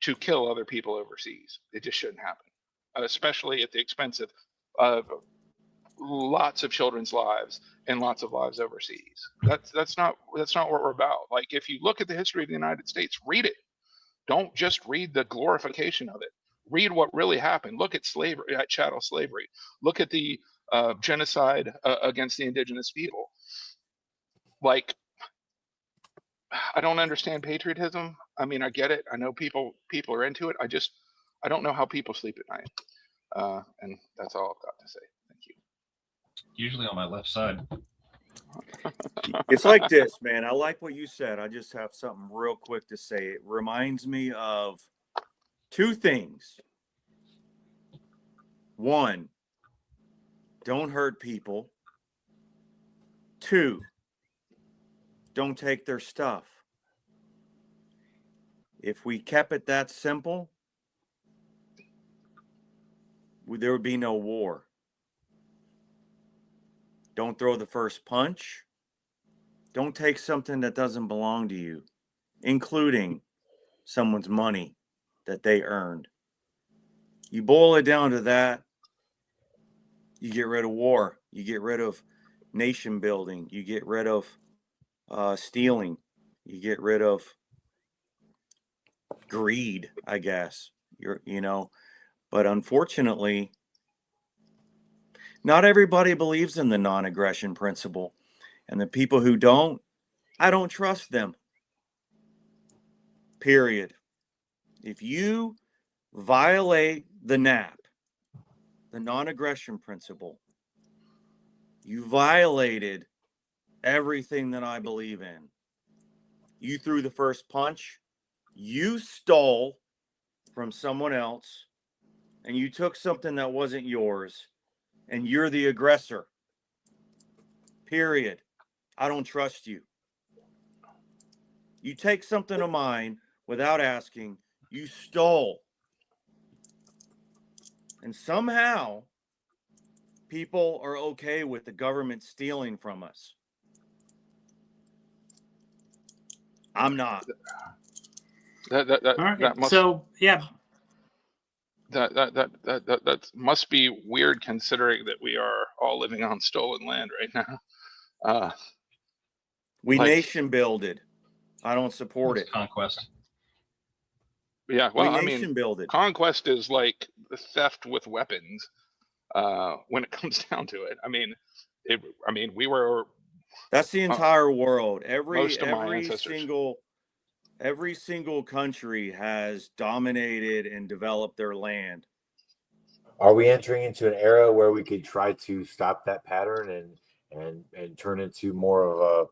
to kill other people overseas. It just shouldn't happen, especially at the expense of lots of children's lives and lots of lives overseas. That's not what we're about. Like, if you look at the history of the United States, read it. Don't just read the glorification of it. Read what really happened. Look at slavery, at chattel slavery. Look at the genocide against the indigenous people. Like, I don't understand patriotism. I mean, I get it. I know people are into it. I don't know how people sleep at night. And that's all I've got to say. Thank you. Usually on my left side. It's like this, man. I like what you said. I just have something real quick to say. It reminds me of two things. One, don't hurt people. Two, don't take their stuff. If we kept it that simple, there would be no war. Don't throw the first punch. Don't take something that doesn't belong to you, including someone's money that they earned. You boil it down to that, you get rid of war. You get rid of nation building. You get rid of stealing. You get rid of greed, I guess. But unfortunately, not everybody believes in the non-aggression principle. And the people who don't, I don't trust them. Period. If you violate the NAP, the non-aggression principle, you violated everything that I believe in. You threw the first punch, you stole from someone else, and you took something that wasn't yours, and you're the aggressor. Period. I don't trust you. You take something of mine without asking, you stole. And somehow, people are okay with the government stealing from us. I'm not. That must, So yeah, that must be weird, considering that we are all living on stolen land right now. We Like- nation builded. I don't support it. Conquest. Yeah, well, We I nation mean, builded. conquest is like theft with weapons. When it comes down to it, I mean, we were. That's the entire world. Most of my ancestors. Every single country has dominated and developed their land. Are we entering into an era where we could try to stop that pattern and turn into more of a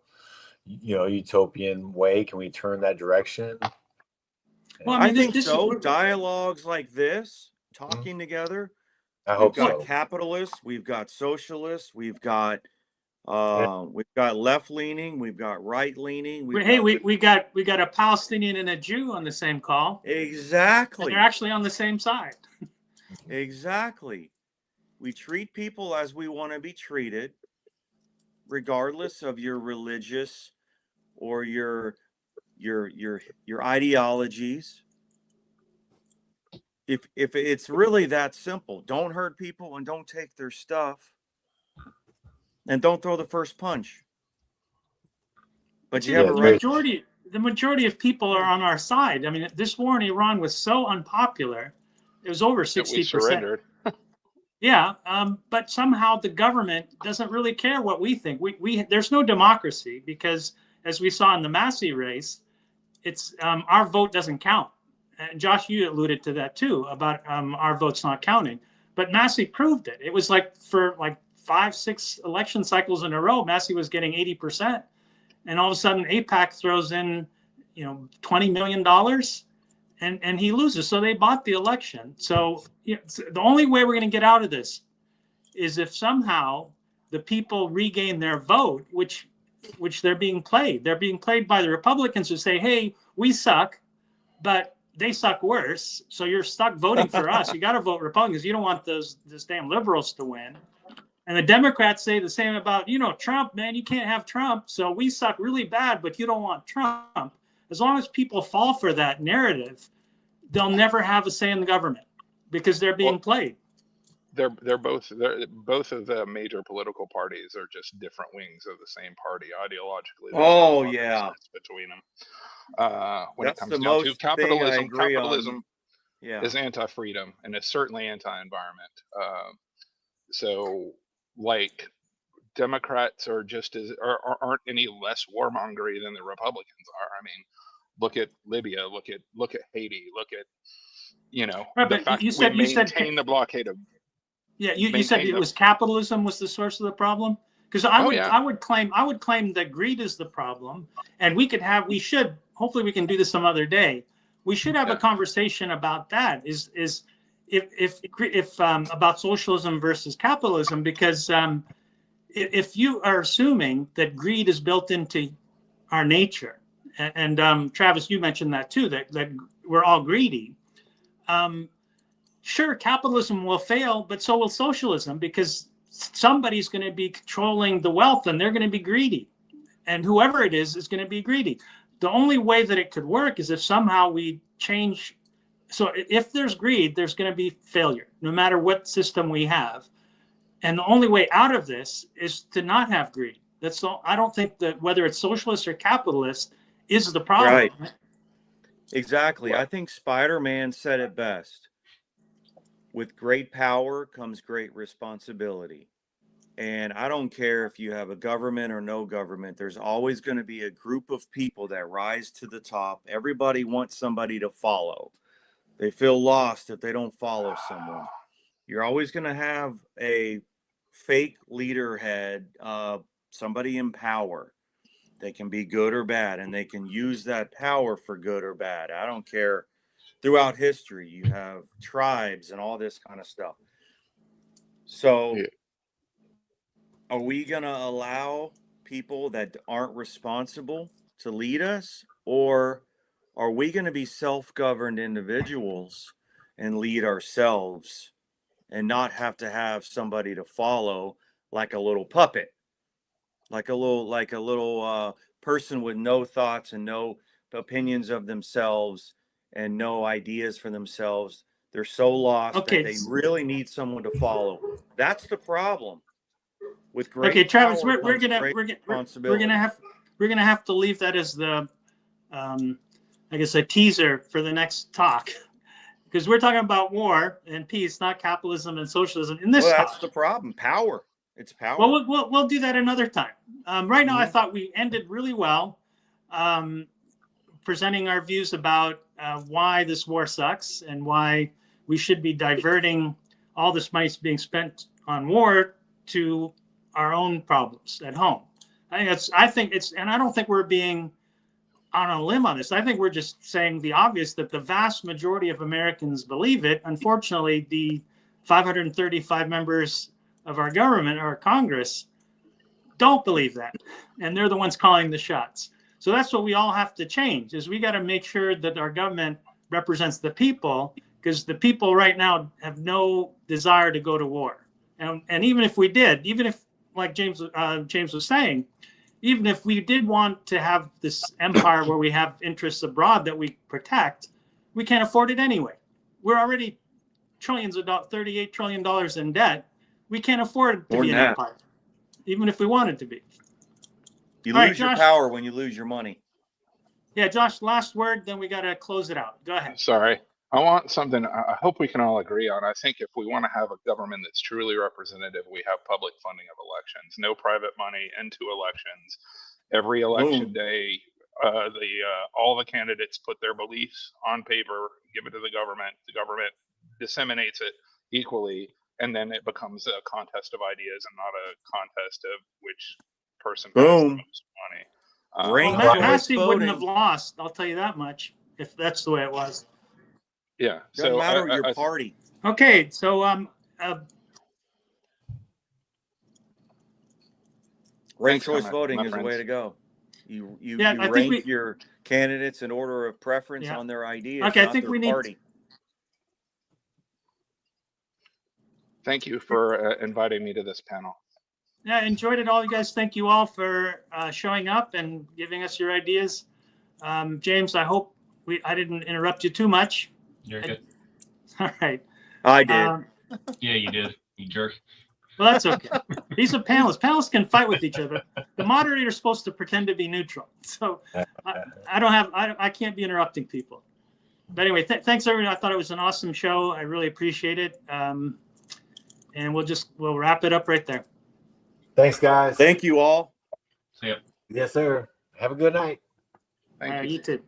utopian way? Can we turn that direction? Well, I mean, think this- so. Dialogues like this, talking together. I hope We've got so. capitalists, we've got socialists, we've got left leaning, we've got right leaning. hey, we got a Palestinian and a Jew on the same call. And Exactly. they're actually on the same side. Exactly. We treat people as we want to be treated, regardless of your religious or your ideologies. If it's really that simple, don't hurt people and don't take their stuff, and don't throw the first punch. But you have a right. The majority of people are on our side. I mean, this war in Iran was so unpopular; it was over That we 60%. surrendered. Yeah, but somehow the government doesn't really care what we think. There's no democracy because, as we saw in the Massey race, it's our vote doesn't count. And Josh, you alluded to that too about our votes not counting. But Massey proved it. It was like for 5-6 election cycles in a row, Massey was getting 80%, and all of a sudden AIPAC throws in, $20 million, and he loses. So they bought the election. So the only way we're going to get out of this is if somehow the people regain their vote, which they're being played. They're being played by the Republicans who say, "Hey, we suck, but they suck worse. So you're stuck voting for us. You got to vote Republicans. You don't want those damn liberals to win." And the Democrats say the same about, Trump, man, you can't have Trump. So we suck really bad, but you don't want Trump. As long as people fall for that narrative, they'll never have a say in the government because they're being played. They're both of the major political parties are just different wings of the same party ideologically. There's not a lot of difference between them. When That's it comes the down to most thing I agree on. capitalism Yeah. is anti-freedom, and it's certainly anti-environment. So, like, Democrats are just as aren't any less warmongery than the Republicans are. I mean, look at Libya, look at Haiti, look at Right, the but fact you that we said maintain the blockade of. Yeah, you said it was capitalism was the source of the problem? Because I would claim that greed is the problem, and hopefully we can do this some other day. We should have a conversation about that. If about socialism versus capitalism, because if you are assuming that greed is built into our nature, and Travis, you mentioned that too, that we're all greedy. Sure, capitalism will fail, but so will socialism, because somebody's going to be controlling the wealth and they're going to be greedy. And whoever it is going to be greedy. The only way that it could work is if somehow we change. So if there's greed, there's going to be failure, no matter what system we have. And the only way out of this is to not have greed. I don't think that whether it's socialist or capitalist is the problem. Right. Exactly. I think Spider-Man said it best. With great power comes great responsibility. And I don't care if you have a government or no government, there's always going to be a group of people that rise to the top. Everybody wants somebody to follow. They feel lost if they don't follow someone. You're always going to have a fake leader head, somebody in power. They can be good or bad, and they can use that power for good or bad. I don't care. Throughout history, you have tribes and all this kind of stuff. So are we going to allow people that aren't responsible to lead us? Or are we going to be self-governed individuals and lead ourselves and not have to have somebody to follow like a little puppet, like a little person with no thoughts and no opinions of themselves and no ideas for themselves? They're so lost that they really need someone to follow. That's the problem. With great Travis, power we're gonna have to leave that as the I guess a teaser for the next talk, because we're talking about war and peace, not capitalism and socialism in this. Well, that's the problem. Power. It's power. Well, we'll do that another time. Right now, I thought we ended really well, presenting our views about why this war sucks and why we should be diverting all this money being spent on war to our own problems at home. I don't think we're being on a limb on this. I think we're just saying the obvious, that the vast majority of Americans believe it. Unfortunately, the 535 members of our government, our Congress, don't believe that. And they're the ones calling the shots. So that's what we all have to change, is we got to make sure that our government represents the people, because the people right now have no desire to go to war. And even if we did, even if, like James was saying, even if we did want to have this empire where we have interests abroad that we protect, we can't afford it anyway. We're already $38 trillion in debt. We can't afford to be an empire, even if we wanted to be. You lose your power when you lose your money. Yeah, Josh, last word, then we got to close it out. Go ahead. Sorry. I want something I hope we can all agree on. I think if we want to have a government that's truly representative, we have public funding of elections, no private money into elections. Every election day, all the candidates put their beliefs on paper, give it to the government disseminates it equally, and then it becomes a contest of ideas and not a contest of which person has the most money. Massey wouldn't have lost, I'll tell you that much, if that's the way it was. Yeah. Doesn't matter your party. Okay, so ranked choice voting is the way to go. You rank your candidates in order of preference on their ideas. Okay, I think we need. Thank you for inviting me to this panel. Yeah, I enjoyed it all, you guys. Thank you all for showing up and giving us your ideas. James, I hope I didn't interrupt you too much. You're good. All right. I did. Yeah, you did. You jerk. Well, that's okay. These are panelists. Panelists can fight with each other. The moderator's supposed to pretend to be neutral. So I can't be interrupting people. But anyway, thanks everyone. I thought it was an awesome show. I really appreciate it. And we'll wrap it up right there. Thanks, guys. Thank you all. See ya. Yes, sir. Have a good night. Thank you. You too.